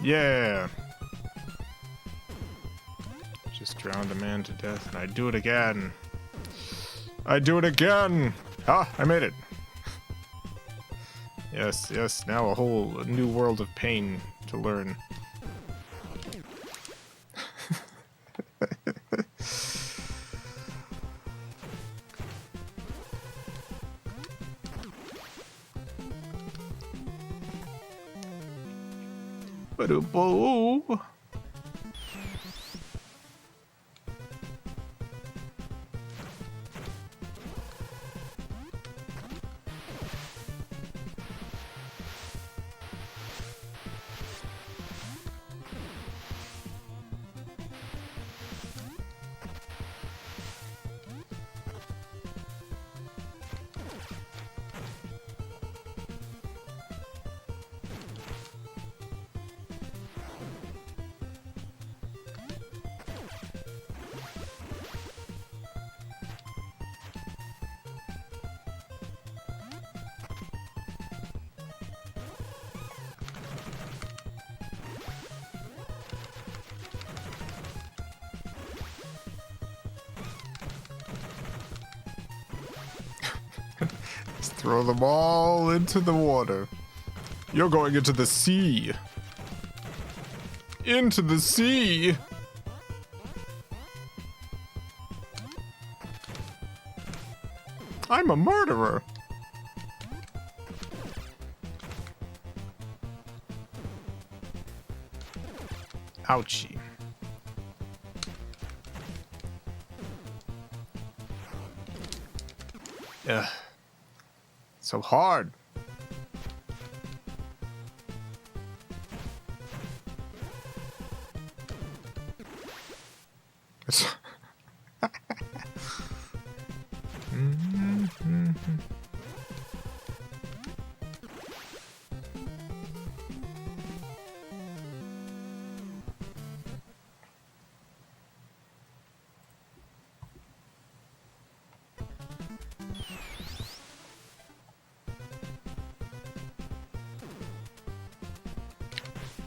Yeah. Just drowned a man to death, and I do it again. I do it again. Ah, I made it. Yes, yes. Now a whole new world of pain to learn. Ba-do-bo. Let's throw them all into the water. You're going into the sea. Into the sea. I'm a murderer. Ouchie. Ugh. So hard.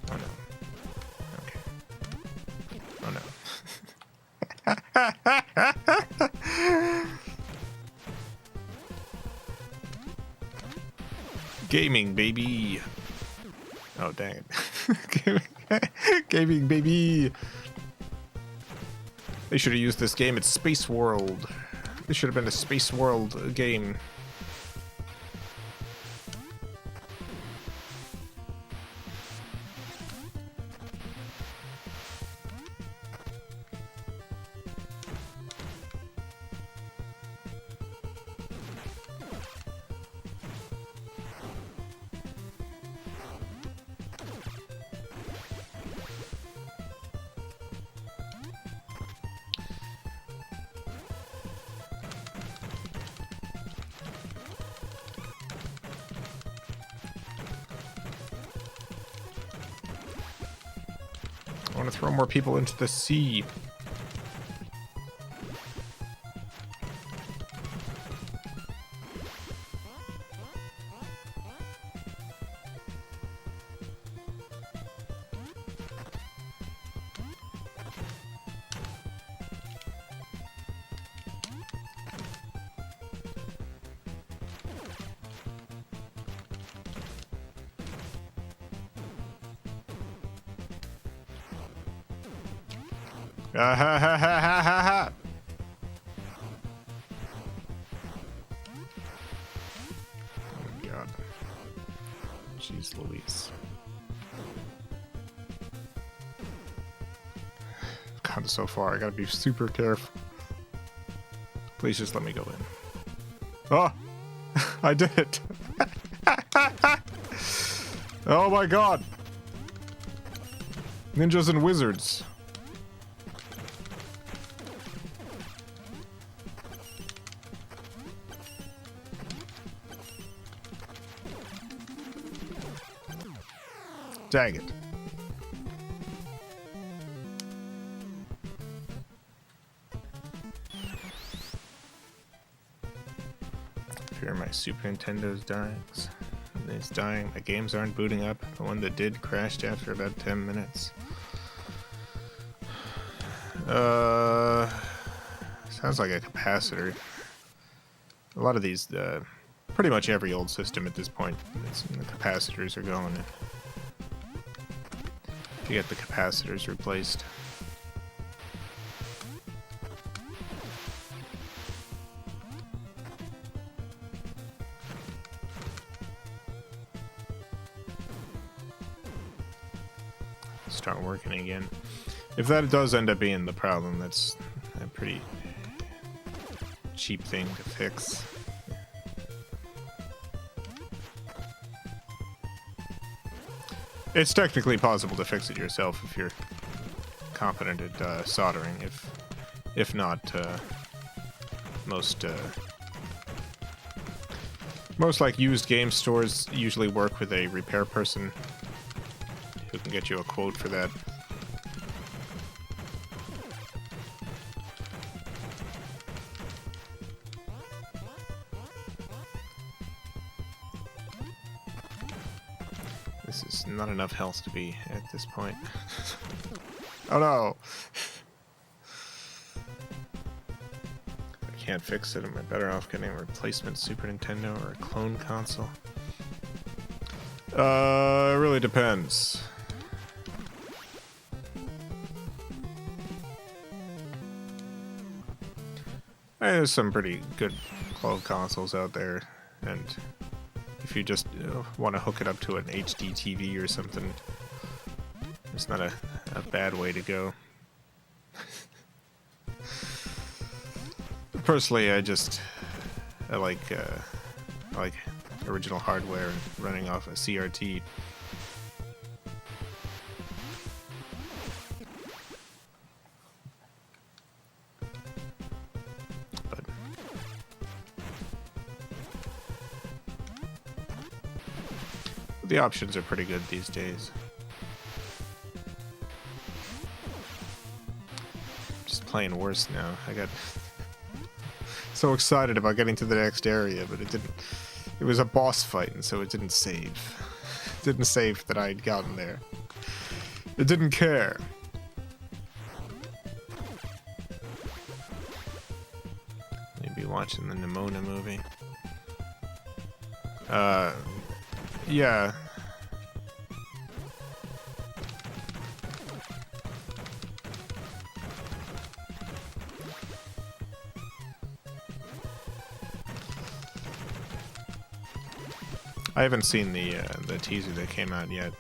Oh no. Okay. Oh no. Gaming, baby. Oh, dang it. Gaming, baby. They should have used this game at Space World. This should have been a Space World game. want to throw more people into the sea. Ha ha ha ha ha ha. Oh my god. Jeez Louise. I've gotten so far, I gotta be super careful. Please just let me go in. Oh! I did it! Oh my god! Ninjas and wizards. Dang it. Fear my Super Nintendo's dying. It's dying. My games aren't booting up. The one that did crashed after about 10 minutes. Sounds like a capacitor. A lot of these, pretty much every old system at this point, the capacitors are going. To get the capacitors replaced. Start working again. If that does end up being the problem, that's a pretty cheap thing to fix. It's technically possible to fix it yourself if you're competent at soldering. If not, most like used game stores usually work with a repair person who can get you a quote for that. This is not enough health to be at this point. Oh no! I can't fix it. Am I better off getting a replacement Super Nintendo or a clone console? It really depends. There's some pretty good clone consoles out there, and if you just want to hook it up to an HD TV or something, it's not a bad way to go. Personally, I like original hardware running off a CRT. But the options are pretty good these days. Just playing worse now. I got so excited about getting to the next area, but it didn't. It was a boss fight, and so it didn't save. It didn't save that I had gotten there. It didn't care. Maybe watching the Nimona movie. Yeah. I haven't seen the teaser that came out yet.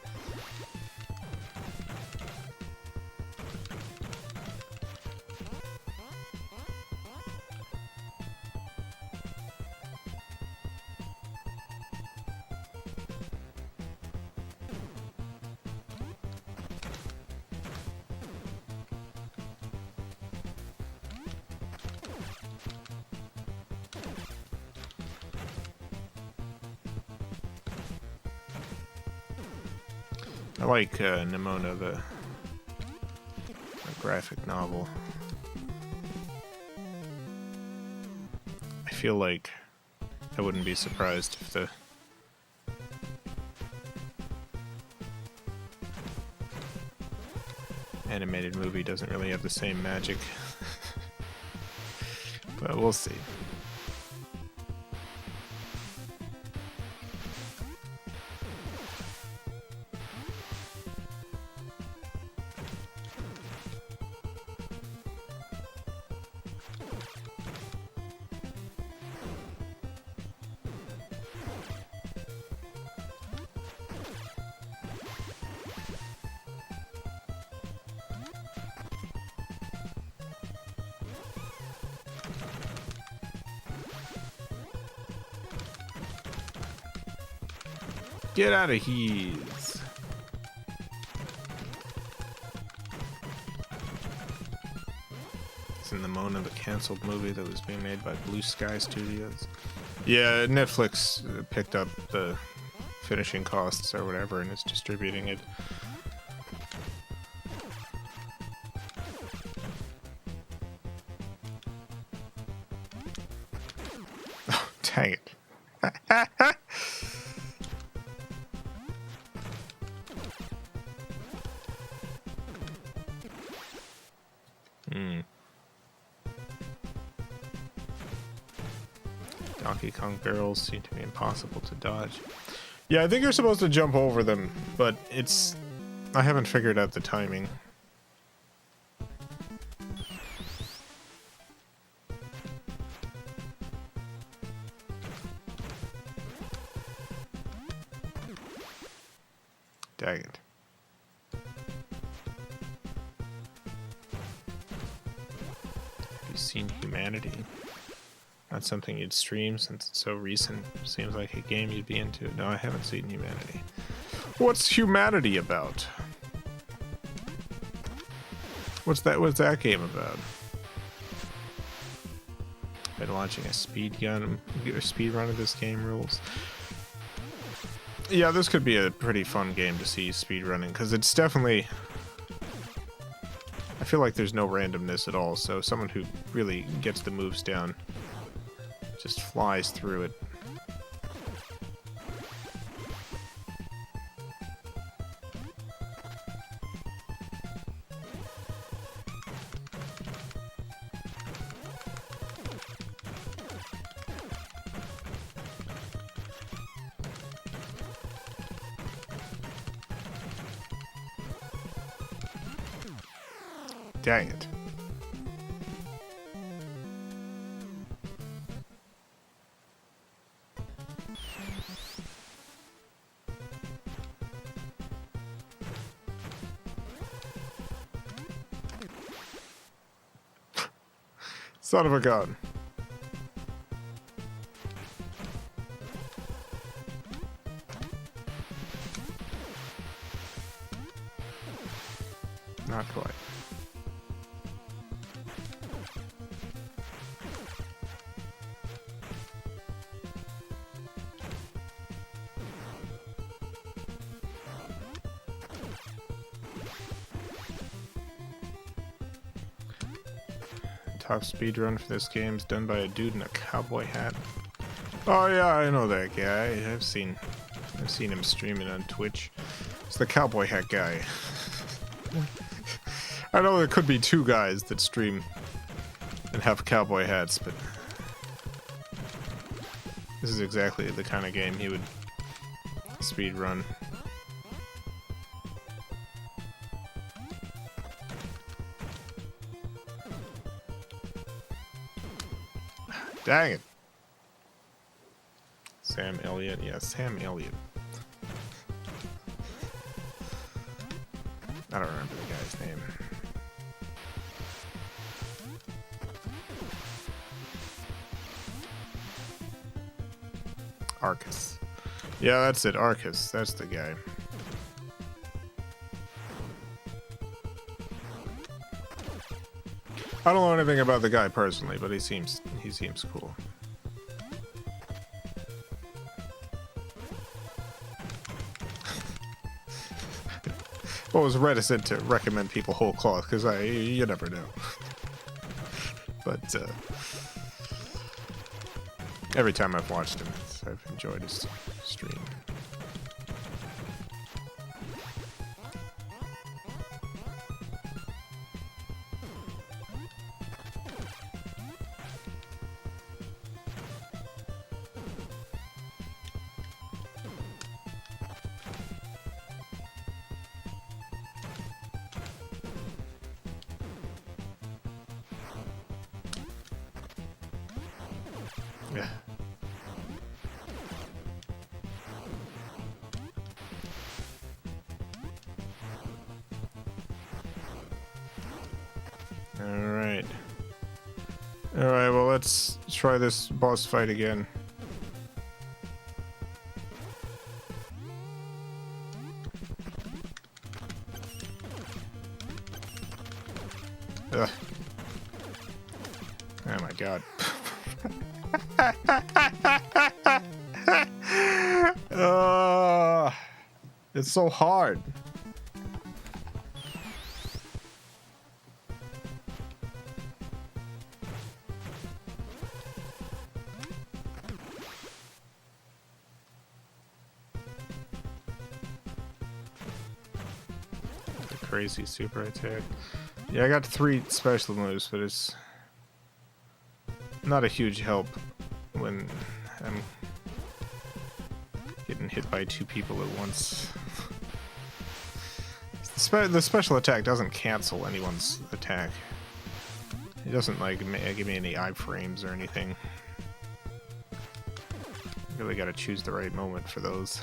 I like Nimona, graphic novel. I feel like I wouldn't be surprised if the animated movie doesn't really have the same magic. But we'll see. Get out of here. It's in the Mona, the canceled movie that was being made by Blue Sky Studios. Yeah, Netflix picked up the finishing costs or whatever and is distributing it. Oh, dang it. Donkey Kong barrels seem to be impossible to dodge. Yeah, I think you're supposed to jump over them, but it's... I haven't figured out the timing. Dang it. Have you seen Humanity? Not something you'd stream since it's so recent. Seems like a game you'd be into. No, I haven't seen Humanity. What's Humanity about? What's that game about? Been watching a speed run of this game rules. Yeah, this could be a pretty fun game to see speedrunning, because it's definitely... I feel like there's no randomness at all, so someone who really gets the moves down just flies through it. Dang it. Son of a gun. Not quite. Top speedrun for this game is done by a dude in a cowboy hat. Oh yeah, I know that guy. I've seen him streaming on Twitch. It's the cowboy hat guy. I know there could be two guys that stream and have cowboy hats, but this is exactly the kind of game he would speedrun. Dang it. Sam Elliott. Yeah, Sam Elliott. I don't remember the guy's name. Arcus. Yeah, that's it. Arcus. That's the guy. I don't know anything about the guy personally, but he seems cool. Well, I was reticent to recommend people whole cloth because you never know. But every time I've watched him, I've enjoyed his stream. Yeah. Alright. Alright, well, let's try this boss fight again. Ugh. Oh my god. It's so hard. The crazy super attack. Yeah, I got 3 special moves, but it's not a huge help when I'm getting hit by 2 people at once. The special attack doesn't cancel anyone's attack. It doesn't like give me any iframes or anything. Really got to choose the right moment for those.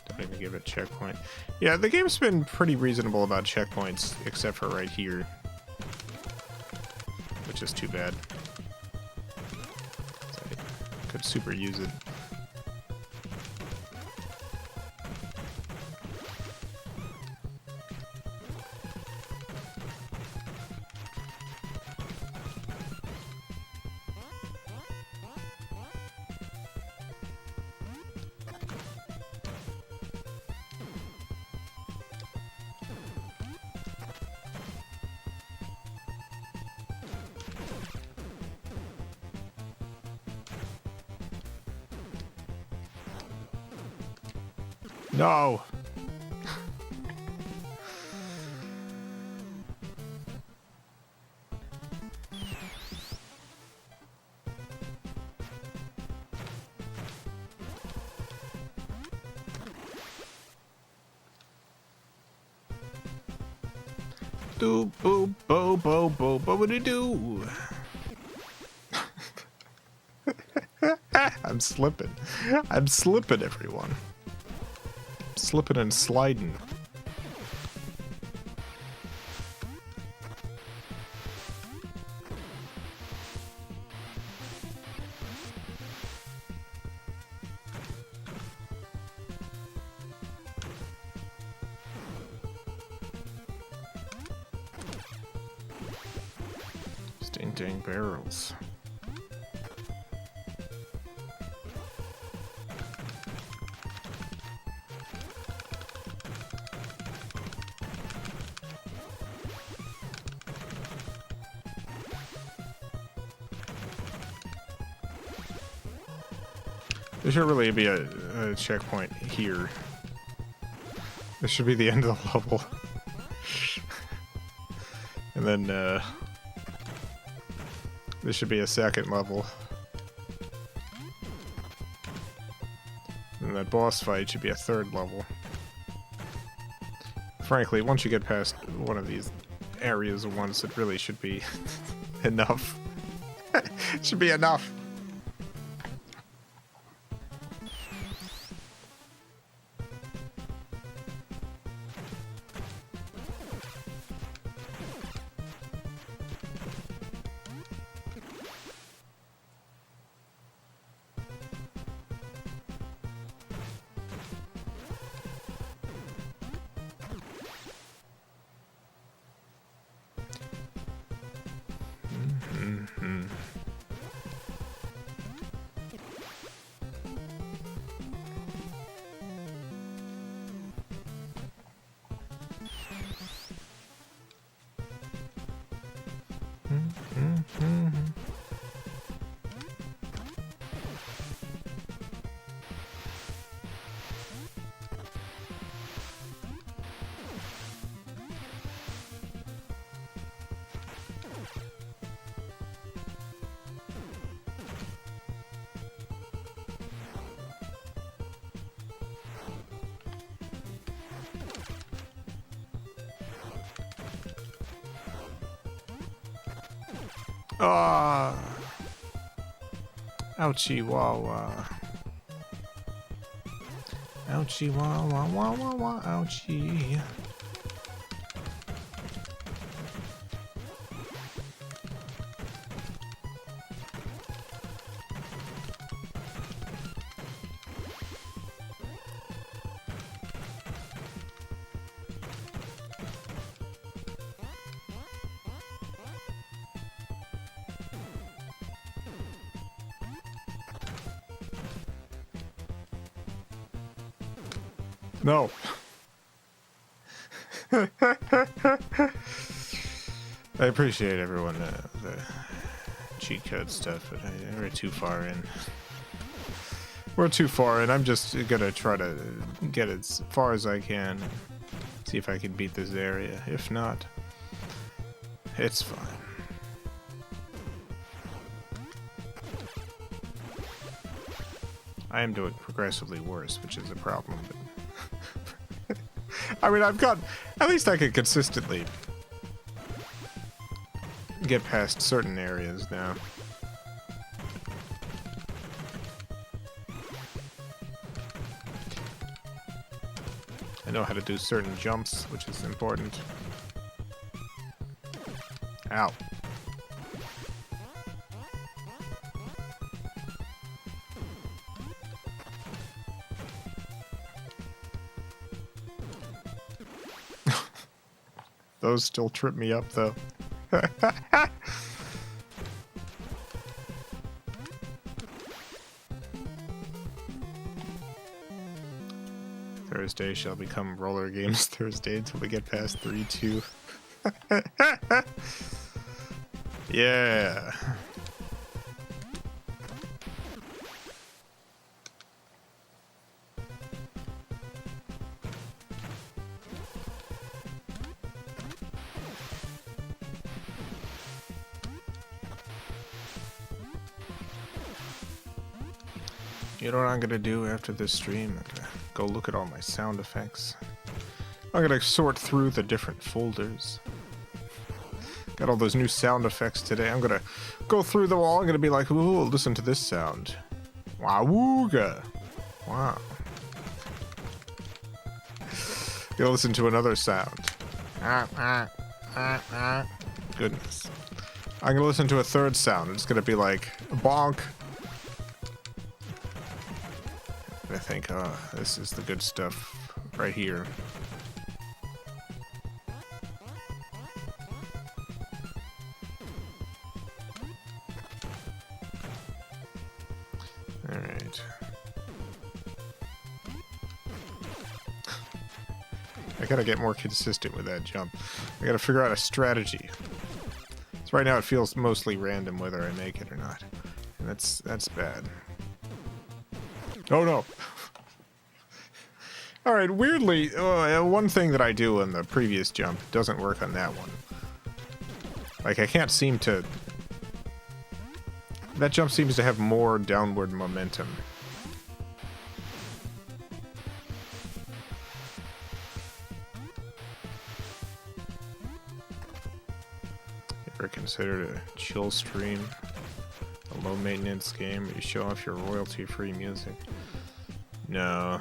Don't even give it a checkpoint. Yeah, the game's been pretty reasonable about checkpoints, except for right here, which is too bad. Could super use it. No! Do boo bo bo bo bo do. I'm slipping. I'm slipping, everyone. Slipping and sliding. Ding barrels. There should really be a checkpoint here. This should be the end of the level. And then, this should be a second level. And that boss fight should be a third level. Frankly, once you get past one of these areas at once, it really should be enough. It should be enough. Ah. Ouchie wah wah. Ouchie wah wah wah wah wah. Ouchie. No. I appreciate everyone, the cheat code stuff, but we're too far in. We're too far in. I'm just gonna try to get as far as I can. See if I can beat this area. If not, it's fine. I am doing progressively worse, which is a problem, but I mean, I've got... At least I can consistently get past certain areas now. I know how to do certain jumps, which is important. Ow. Those still trip me up, though. Thursday shall become Rollergames Thursday until we get past 3-2. Yeah. You know what I'm gonna do after this stream? I'm gonna go look at all my sound effects. I'm gonna sort through the different folders. Got all those new sound effects today. I'm gonna go through them all. I'm gonna be like, ooh, listen to this sound. Wowooga. Wow. Gonna listen to another sound. Goodness. I'm gonna listen to a third sound. It's gonna be like, bonk. I think, this is the good stuff right here. Alright. I gotta get more consistent with that jump. I gotta figure out a strategy. So right now it feels mostly random whether I make it or not. And that's bad. Oh no. Alright, weirdly, one thing that I do on the previous jump doesn't work on that one. Like, I can't seem to... That jump seems to have more downward momentum. Ever considered a chill stream? A low maintenance game where you show off your royalty-free music? No.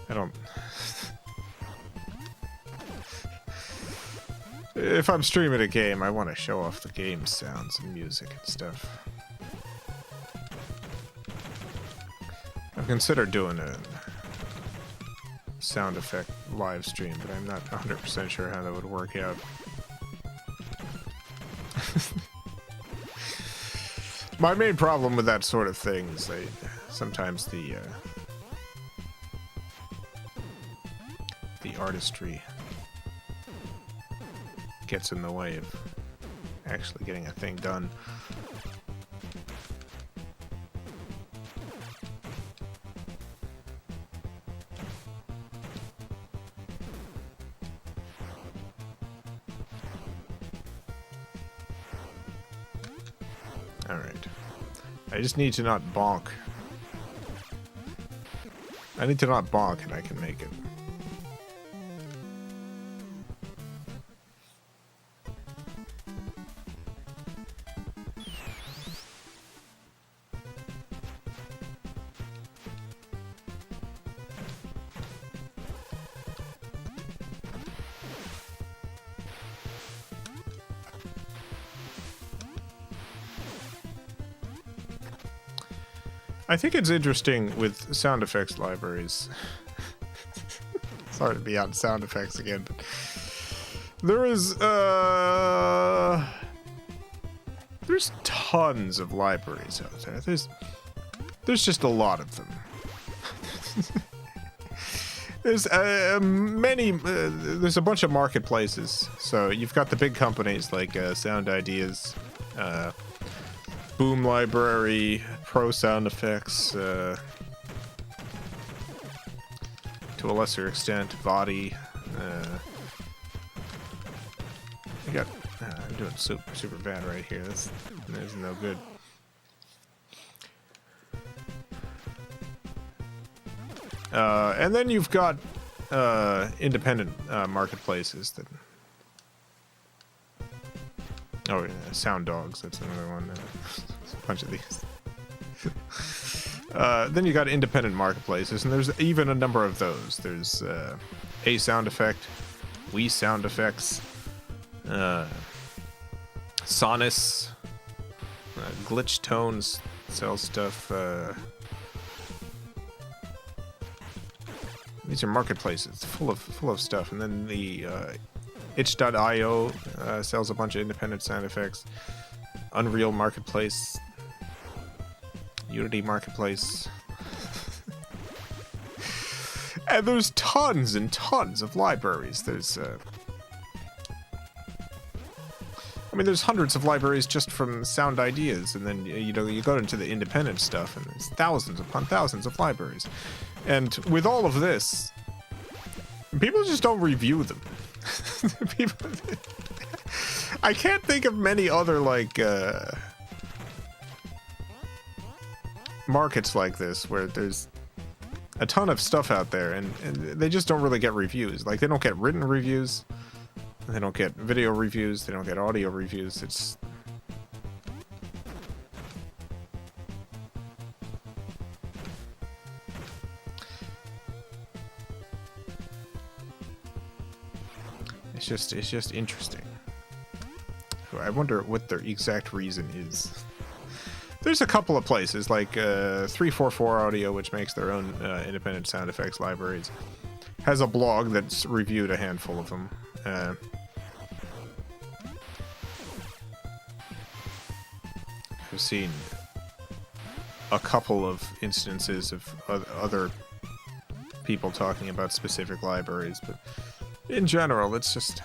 I don't... If I'm streaming a game, I want to show off the game sounds and music and stuff. I've considered doing a sound effect live stream, but I'm not 100% sure how that would work out. My main problem with that sort of thing is sometimes the artistry gets in the way of actually getting a thing done. Alright. I just need to not bonk. I need to not bonk and I can make it. I think it's interesting with sound effects libraries. Sorry to be on sound effects again, but there's tons of libraries out there. There's just a lot of them. There's there's a bunch of marketplaces. So you've got the big companies like Sound Ideas, Boom Library, Pro Sound Effects, to a lesser extent, Vadi. I got. I'm doing super bad right here. This is no good. And then you've got independent marketplaces that. Oh, yeah, Sound Dogs. That's another one. A bunch of these. Then you got independent marketplaces, and there's even a number of those. There's A Sound Effect, We Sound Effects, Sonus, Glitch Tones sell stuff. These are marketplaces full of stuff, and then the itch.io sells a bunch of independent sound effects. Unreal Marketplace, Unity Marketplace. And there's tons and tons of libraries. There's there's hundreds of libraries just from Sound Ideas, and then you go into the independent stuff, and there's thousands upon thousands of libraries. And with all of this, people just don't review them. I can't think of many other markets like this where there's a ton of stuff out there, and they just don't really get reviews. Like, they don't get written reviews. They don't get video reviews. They don't get audio reviews. It's just interesting. I wonder what their exact reason is. There's a couple of places like 344 Audio, which makes their own independent sound effects libraries, has a blog that's reviewed a handful of them. I've seen a couple of instances of other people talking about specific libraries, but in general, it's just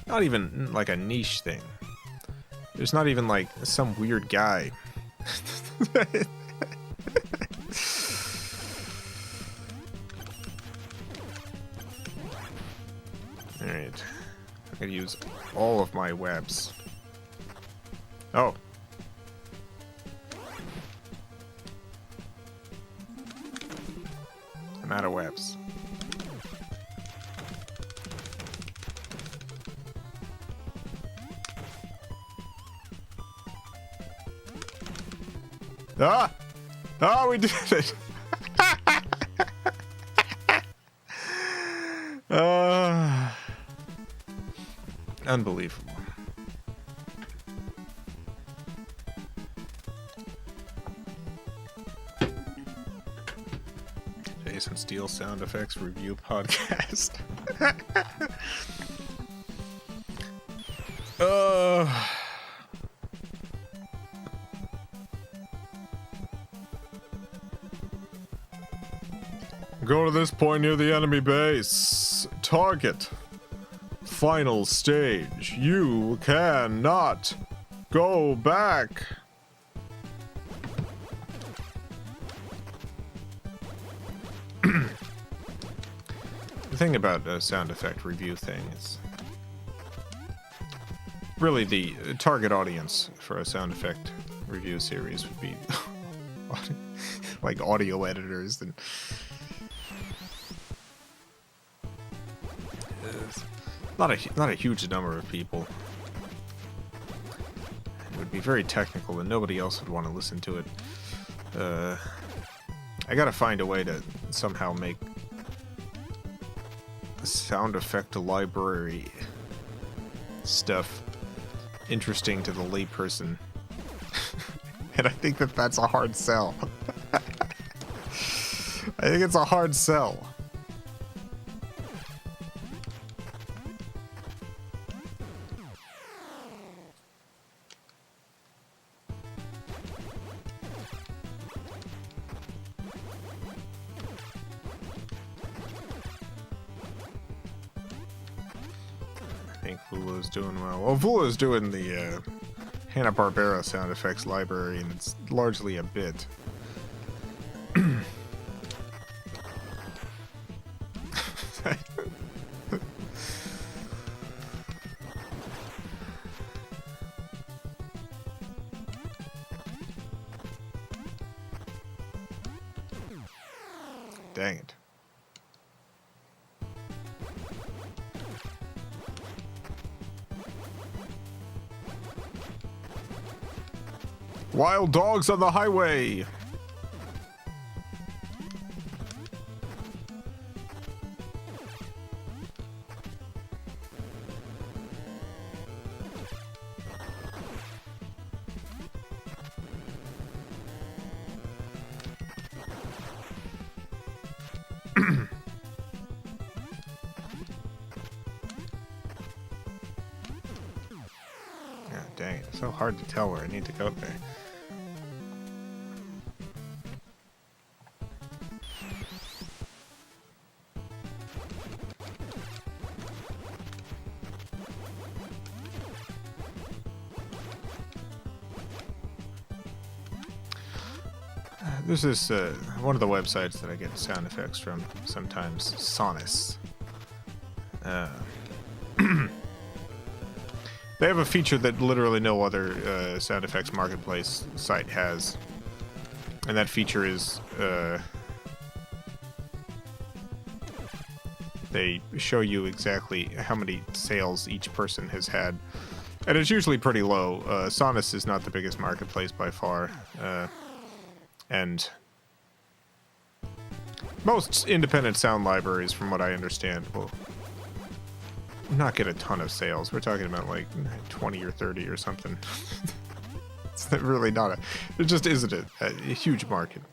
not even like a niche thing. There's not even like some weird guy. Alright. I'm gonna use all of my webs. Oh. I'm out of webs. Ah! Oh, we did it! Unbelievable. Jason Steele Sound Effects Review Podcast. Go to this point near the enemy base. Target. Final stage. You cannot go back. The thing about a sound effect review thing is really the target audience for a sound effect review series would be like audio editors and not a huge number of people. It would be very technical and nobody else would want to listen to it. I gotta find a way to somehow make sound effect library stuff interesting to the layperson. And I think that that's a hard sell. think it's a hard sell. I think Vula's doing well. Well, Vula's doing the Hanna-Barbera sound effects library, and it's largely a bit. Dang it. Wild dogs on the highway. Dang, it's so hard to tell where I need to go there. This is one of the websites that I get sound effects from sometimes, Sonus. They have a feature that literally no other sound effects marketplace site has. And that feature is they show you exactly how many sales each person has had. And it's usually pretty low. Sonus is not the biggest marketplace by far. And most independent sound libraries, from what I understand, will not get a ton of sales. We're talking about like 20 or 30 or something. It's really not a... It just isn't a huge market.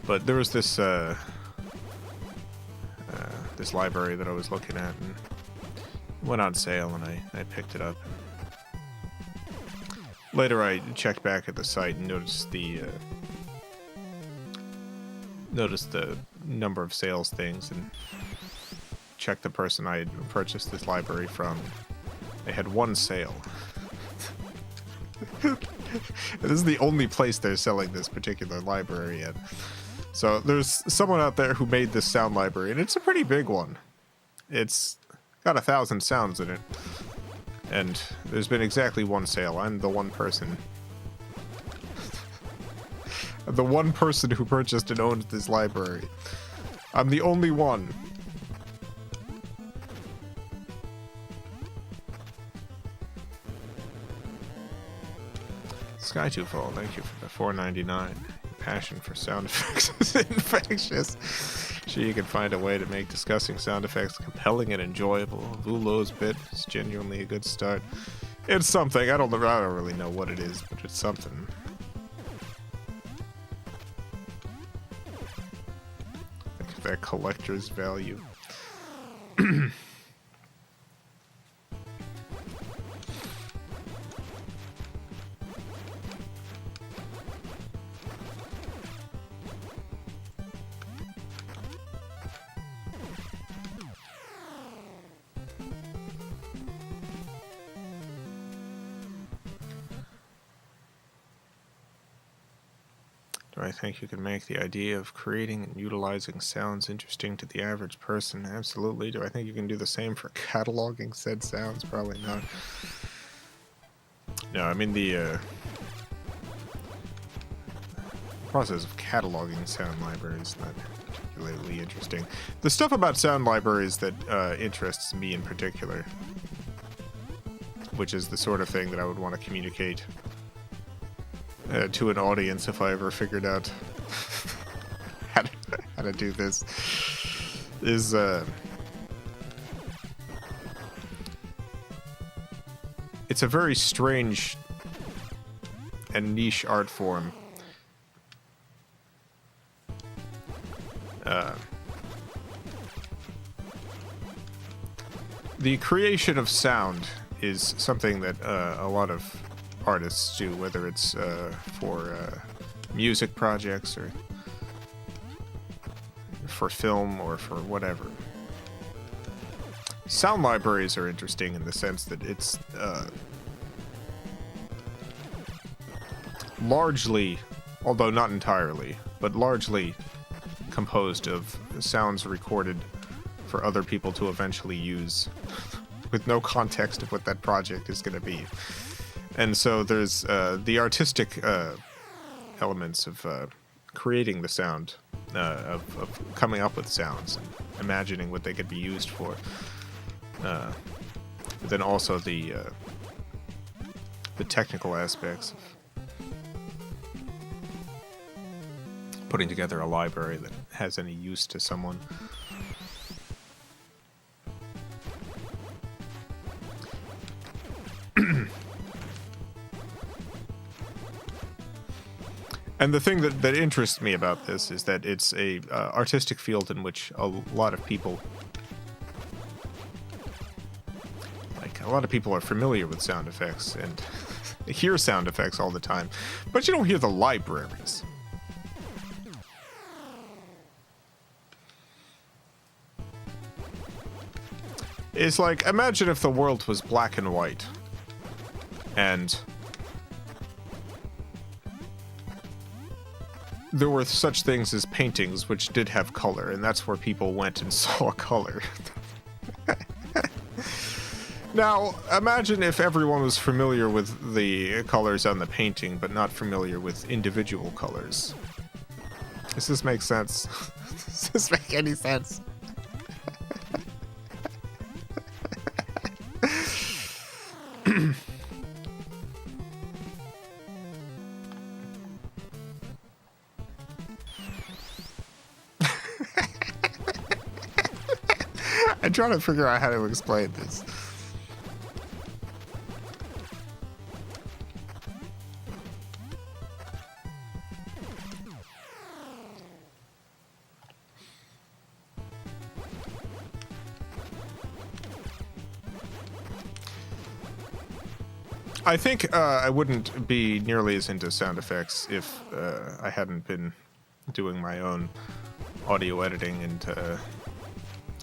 But there was this this library that I was looking at, and it went on sale, and I picked it up. Later, I checked back at the site and noticed the number of sales things, and checked the person I had purchased this library from. They had one sale. This is the only place they're selling this particular library at. So there's someone out there who made this sound library, and it's a pretty big one. It's got 1,000 sounds in it. And there's been exactly one sale. I'm the one person. The one person who purchased and owned this library. I'm the only one. Sky2Fall, thank you for the $4.99. Passion for sound effects is infectious. Sure, you can find a way to make discussing sound effects compelling and enjoyable. Vulo's bit is genuinely a good start. It's something. I don't really know what it is, but it's something. Like that collector's value. Do I think you can make the idea of creating and utilizing sounds interesting to the average person? Absolutely. Do I think you can do the same for cataloging said sounds? Probably not. No, I mean the process of cataloging sound libraries is not particularly interesting. The stuff about sound libraries that interests me in particular, which is the sort of thing that I would want to communicate to an audience if I ever figured out how to do this, is it's a very strange and niche art form the creation of sound is something that a lot of artists do, whether it's for music projects or for film or for whatever. Sound libraries are interesting in the sense that it's largely, although not entirely, but largely composed of sounds recorded for other people to eventually use with no context of what that project is going to be. And so there's the artistic elements of creating the sound, of coming up with sounds and imagining what they could be used for. But then also the technical aspects of putting together a library that has any use to someone. And the thing that interests me about this is that it's a artistic field in which a lot of people are familiar with sound effects and hear sound effects all the time, but you don't hear the libraries. It's like, imagine if the world was black and white, and there were such things as paintings which did have color, and that's where people went and saw color. Now, imagine if everyone was familiar with the colors on the painting, but not familiar with individual colors. Does this make sense? Does this make any sense? I'm trying to figure out how to explain this. I think I wouldn't be nearly as into sound effects if I hadn't been doing my own audio editing and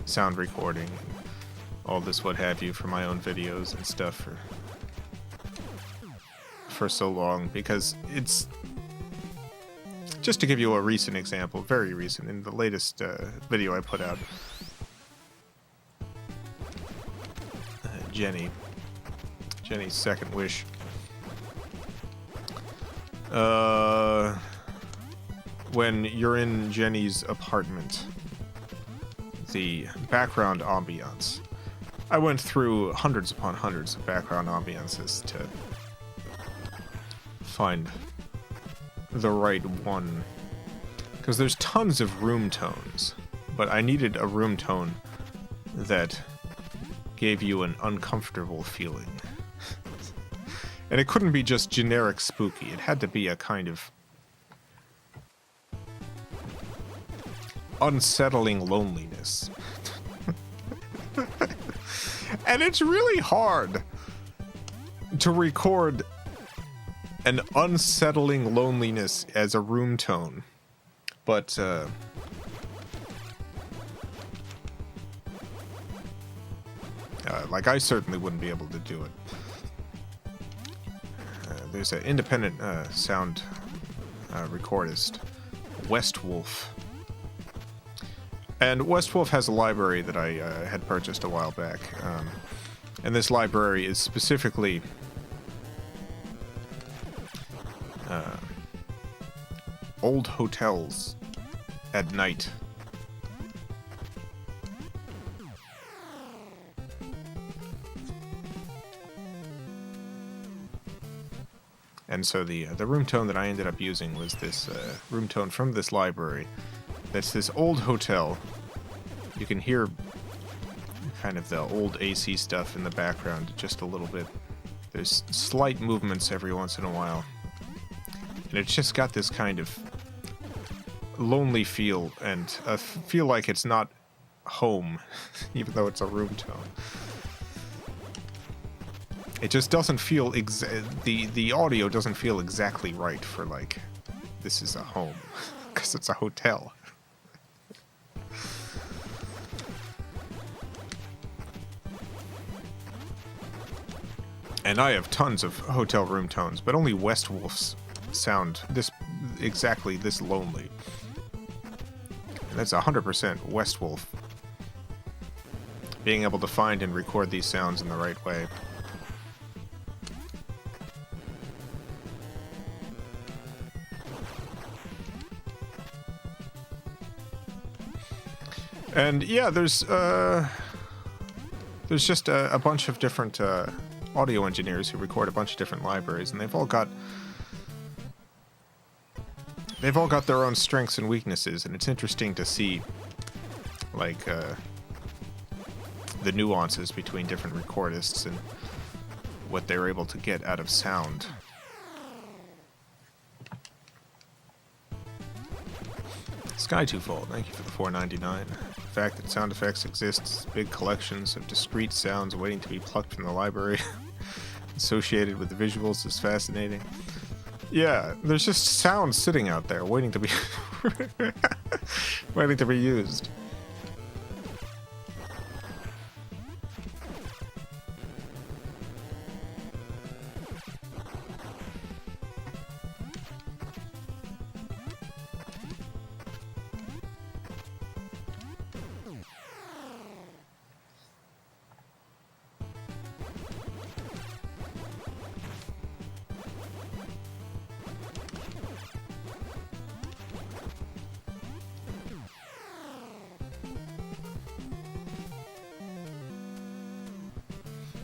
sound recording and all this what have you for my own videos and stuff for so long, because it's just to give you a recent example, very recent, in the latest video I put out, Jenny's second wish. When you're in Jenny's apartment, the background ambiance. I went through hundreds upon hundreds of background ambiances to find the right one. Because there's tons of room tones, but I needed a room tone that gave you an uncomfortable feeling. And it couldn't be just generic spooky. It had to be a kind of unsettling loneliness. And it's really hard to record an unsettling loneliness as a room tone. But like, I certainly wouldn't be able to do it. There's an independent sound recordist, Westwolf. And Westwolf has a library that I had purchased a while back. And this library is specifically old hotels at night. And so the room tone that I ended up using was this room tone from this library. That's this old hotel. You can hear kind of the old AC stuff in the background just a little bit. There's slight movements every once in a while. And it's just got this kind of lonely feel, and a feel like it's not home, even though it's a room tone. It just doesn't feel the audio doesn't feel exactly right for like this is a home because it's a hotel. And I have tons of hotel room tones, but only West Wolf's sound exactly this lonely. And that's 100% West Wolf. Being able to find and record these sounds in the right way. And yeah, there's just a bunch of different audio engineers who record a bunch of different libraries, and they've all got their own strengths and weaknesses, and it's interesting to see like the nuances between different recordists and what they're able to get out of sound. Sky Twofold, thank you for the $4.99. The fact that sound effects exists, big collections of discrete sounds waiting to be plucked from the library, associated with the visuals, is fascinating. Yeah, there's just sounds sitting out there waiting to be waiting to be used.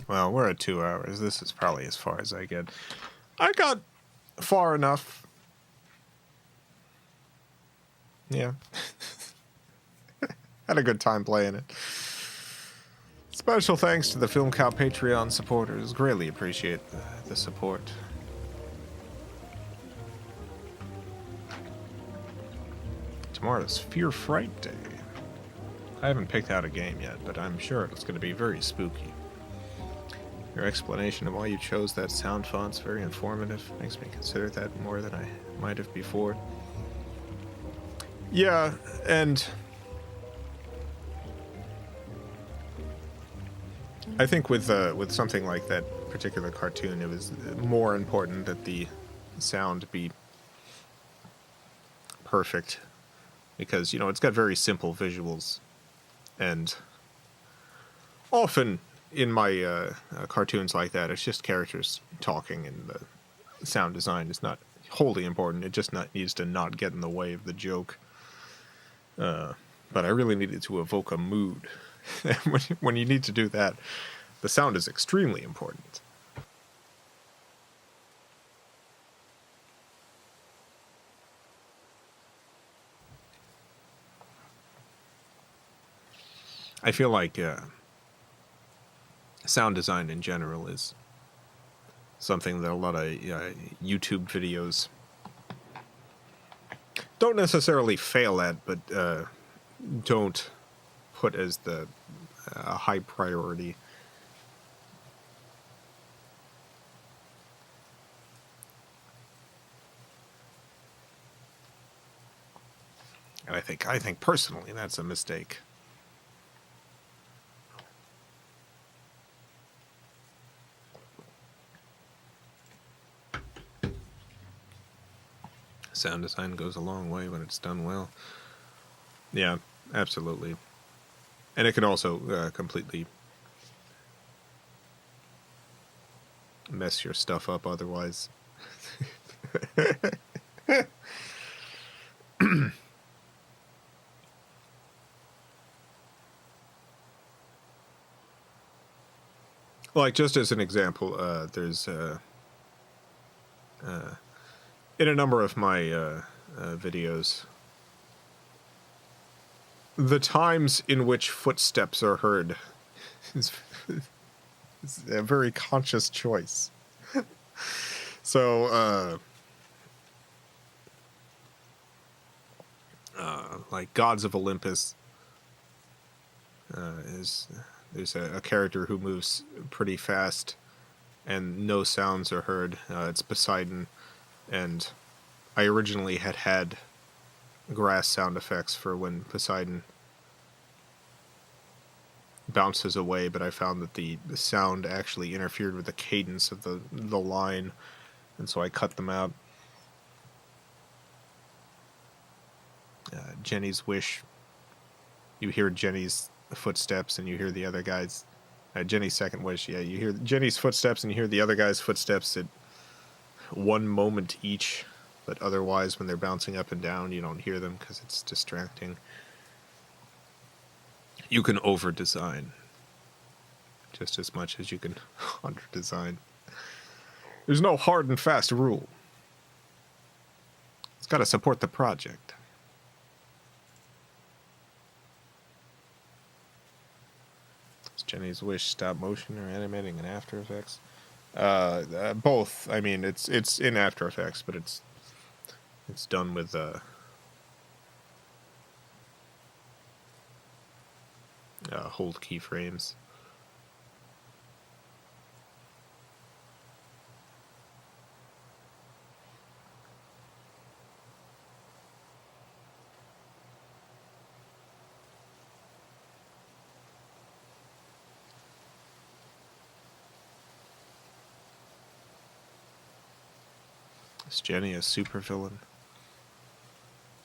Well, we're at 2 hours. This is probably as far as I get. I got far enough. Yeah. Had a good time playing it. Special thanks to the FilmCow Patreon supporters. Greatly appreciate the support. Tomorrow's Fear Fright Day. I haven't picked out a game yet, but I'm sure it's going to be very spooky. Your explanation of why you chose that sound font's very informative. Makes me consider that more than I might have before. Yeah, and I think with something like that particular cartoon, it was more important that the sound be perfect, because, you know, it's got very simple visuals, and often in my cartoons like that, it's just characters talking, and the sound design is not wholly important. It just needs to not get in the way of the joke. But I really needed to evoke a mood. When you need to do that, the sound is extremely important. I feel like sound design in general is something that a lot of YouTube videos don't necessarily fail at, but don't put as the high priority. And I think personally that's a mistake. Sound design goes a long way when it's done well. Yeah, absolutely. And it can also completely mess your stuff up otherwise. Like, just as an example, there's in a number of my videos, the times in which footsteps are heard is a very conscious choice. So, like Gods of Olympus, there's a character who moves pretty fast, and no sounds are heard. It's Poseidon, and I originally had grass sound effects for when Poseidon bounces away, but I found that the sound actually interfered with the cadence of the line, and so I cut them out. Jenny's Wish, you hear Jenny's footsteps and you hear the other guy's. Jenny's Second Wish, yeah, you hear Jenny's footsteps and you hear the other guy's footsteps at one moment each, but otherwise when they're bouncing up and down you don't hear them because it's distracting. You can over-design just as much as you can under-design. There's no hard and fast rule. It's got to support the project. Is Jenny's Wish stop motion or animating in After Effects? Both. I mean, it's in After Effects, but it's done with hold keyframes. Is Jenny a supervillain?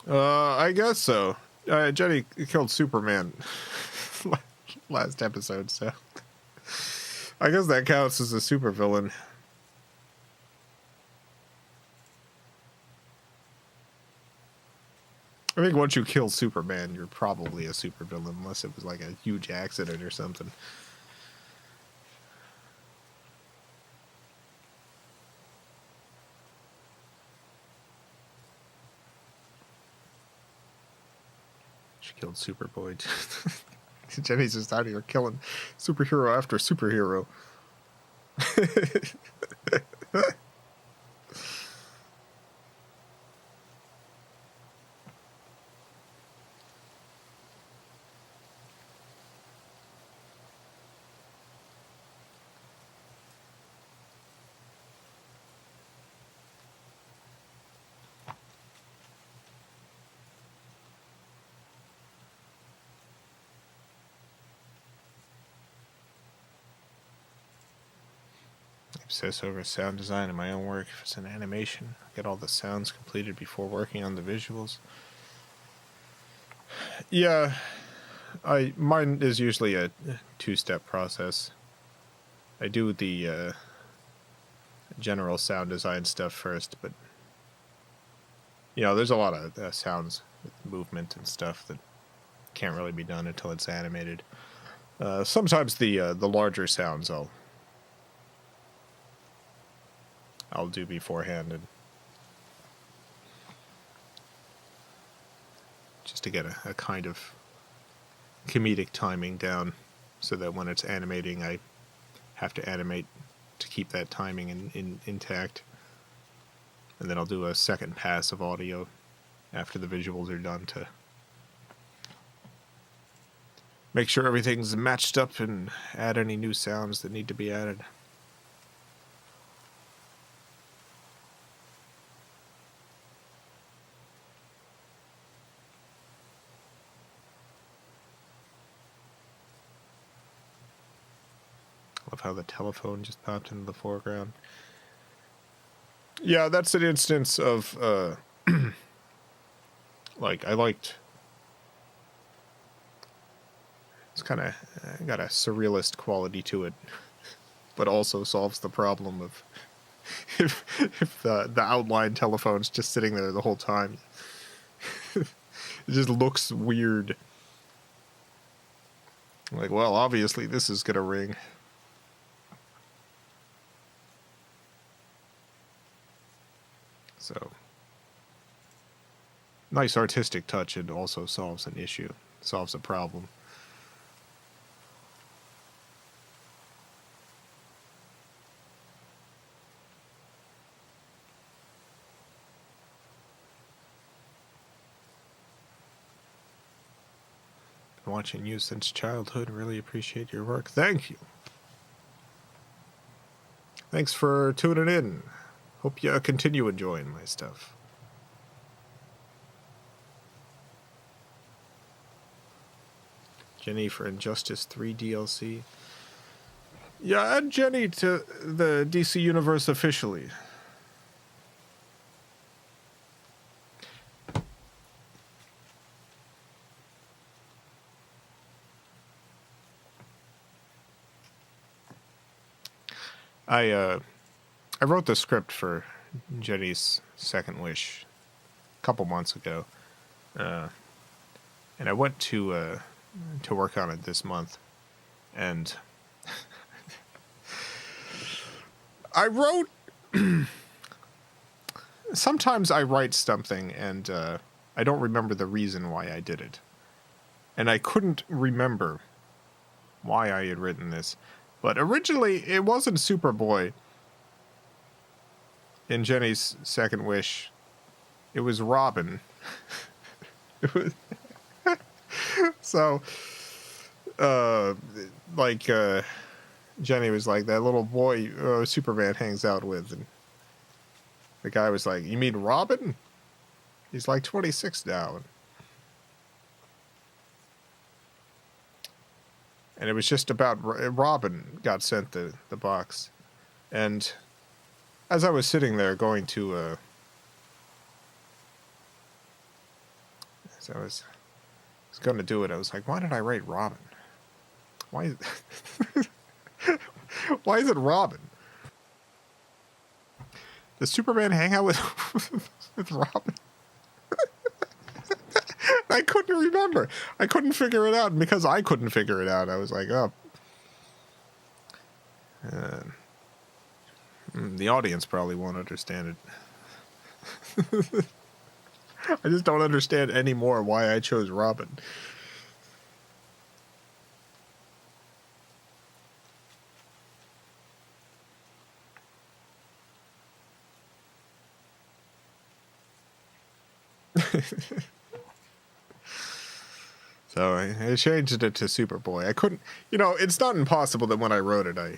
I guess so. Jenny killed Superman last episode, so I guess that counts as a supervillain. I think once you kill Superman, you're probably a supervillain, unless it was like a huge accident or something. She killed Superboy. Jenny's just out here killing superhero after superhero. Obsess over sound design in my own work. If it's an animation, get all the sounds completed before working on the visuals. Yeah, mine is usually a two-step process. I do the general sound design stuff first, but there's a lot of sounds with movement and stuff that can't really be done until it's animated. Sometimes the larger sounds I'll do beforehand, and just to get a kind of comedic timing down, so that when it's animating, I have to animate to keep that timing intact. And then I'll do a second pass of audio after the visuals are done to make sure everything's matched up and add any new sounds that need to be added. Love how the telephone just popped into the foreground. Yeah, that's an instance of, like, I liked... It's kind of got a surrealist quality to it, but also solves the problem of if the outline telephone's just sitting there the whole time. It just looks weird. Like, well, obviously this is gonna ring. So, nice artistic touch, and also solves an issue, solves a problem. Been watching you since childhood. Really appreciate your work. Thank you. Thanks for tuning in. Hope you continue enjoying my stuff. Jenny for Injustice 3 DLC. Yeah, add Jenny to the DC Universe officially. I wrote the script for Jenny's Second Wish a couple months ago, and I went to work on it this month, and I wrote. Sometimes I write something and I don't remember the reason why I did it, and I couldn't remember why I had written this. But originally, it wasn't Superboy in Jenny's Second Wish. It was Robin. It was so, Jenny was like, that little boy Superman hangs out with. And the guy was like, you mean Robin? He's like 26 now. And it was just about Robin got sent the box. And as I was sitting there going to, as I was going to do it, I was like, why did I write Robin? Why why is it Robin? Does Superman hang out with Robin? I couldn't remember. I couldn't figure it out. And because I couldn't figure it out, I was like, oh. The audience probably won't understand it. I just don't understand anymore why I chose Robin. So I changed it to Superboy. I couldn't, it's not impossible that when I wrote it, I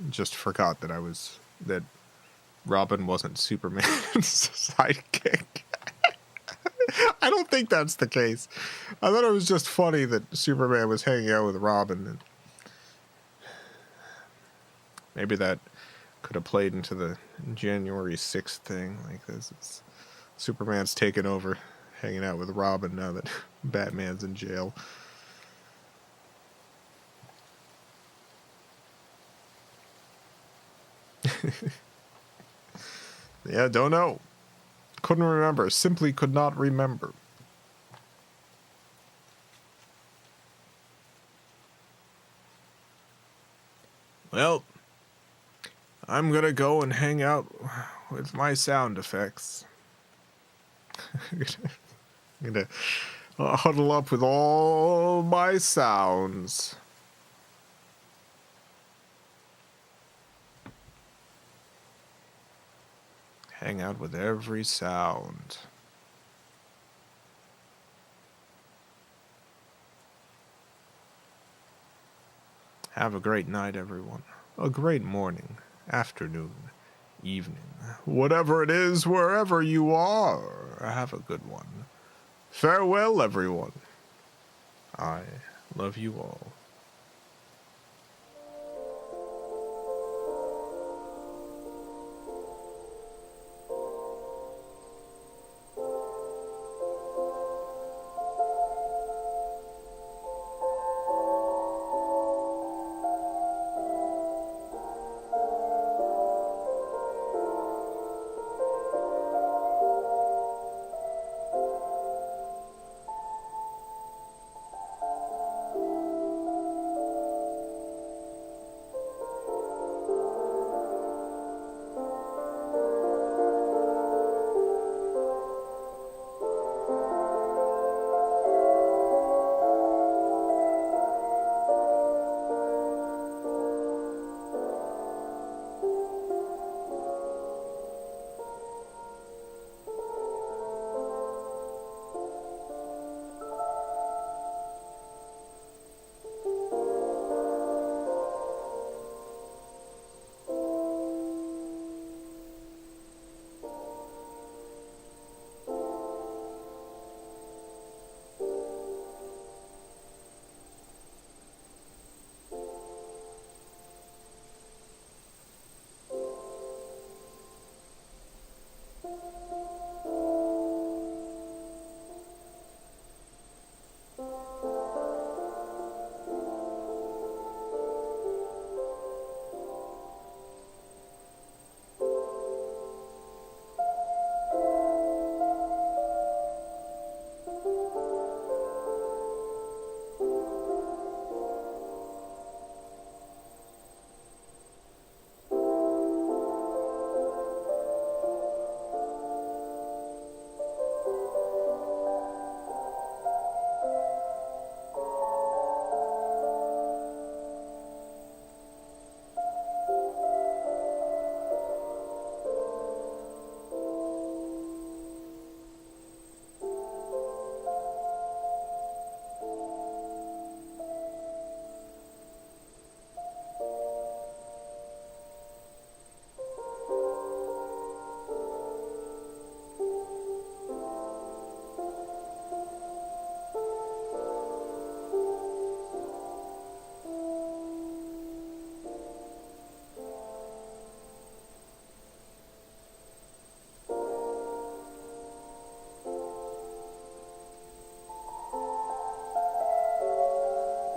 just forgot that Robin wasn't Superman's sidekick. I don't think that's the case. I thought it was just funny that Superman was hanging out with Robin. And maybe that could have played into the January 6th thing. Like this, Superman's taken over, hanging out with Robin now that Batman's in jail. Yeah, don't know. Couldn't remember. Simply could not remember. Well, I'm gonna go and hang out with my sound effects. I'm gonna huddle up with all my sounds. Hang out with every sound. Have a great night, everyone. A great morning, afternoon, evening. Whatever it is, wherever you are, have a good one. Farewell, everyone. I love you all.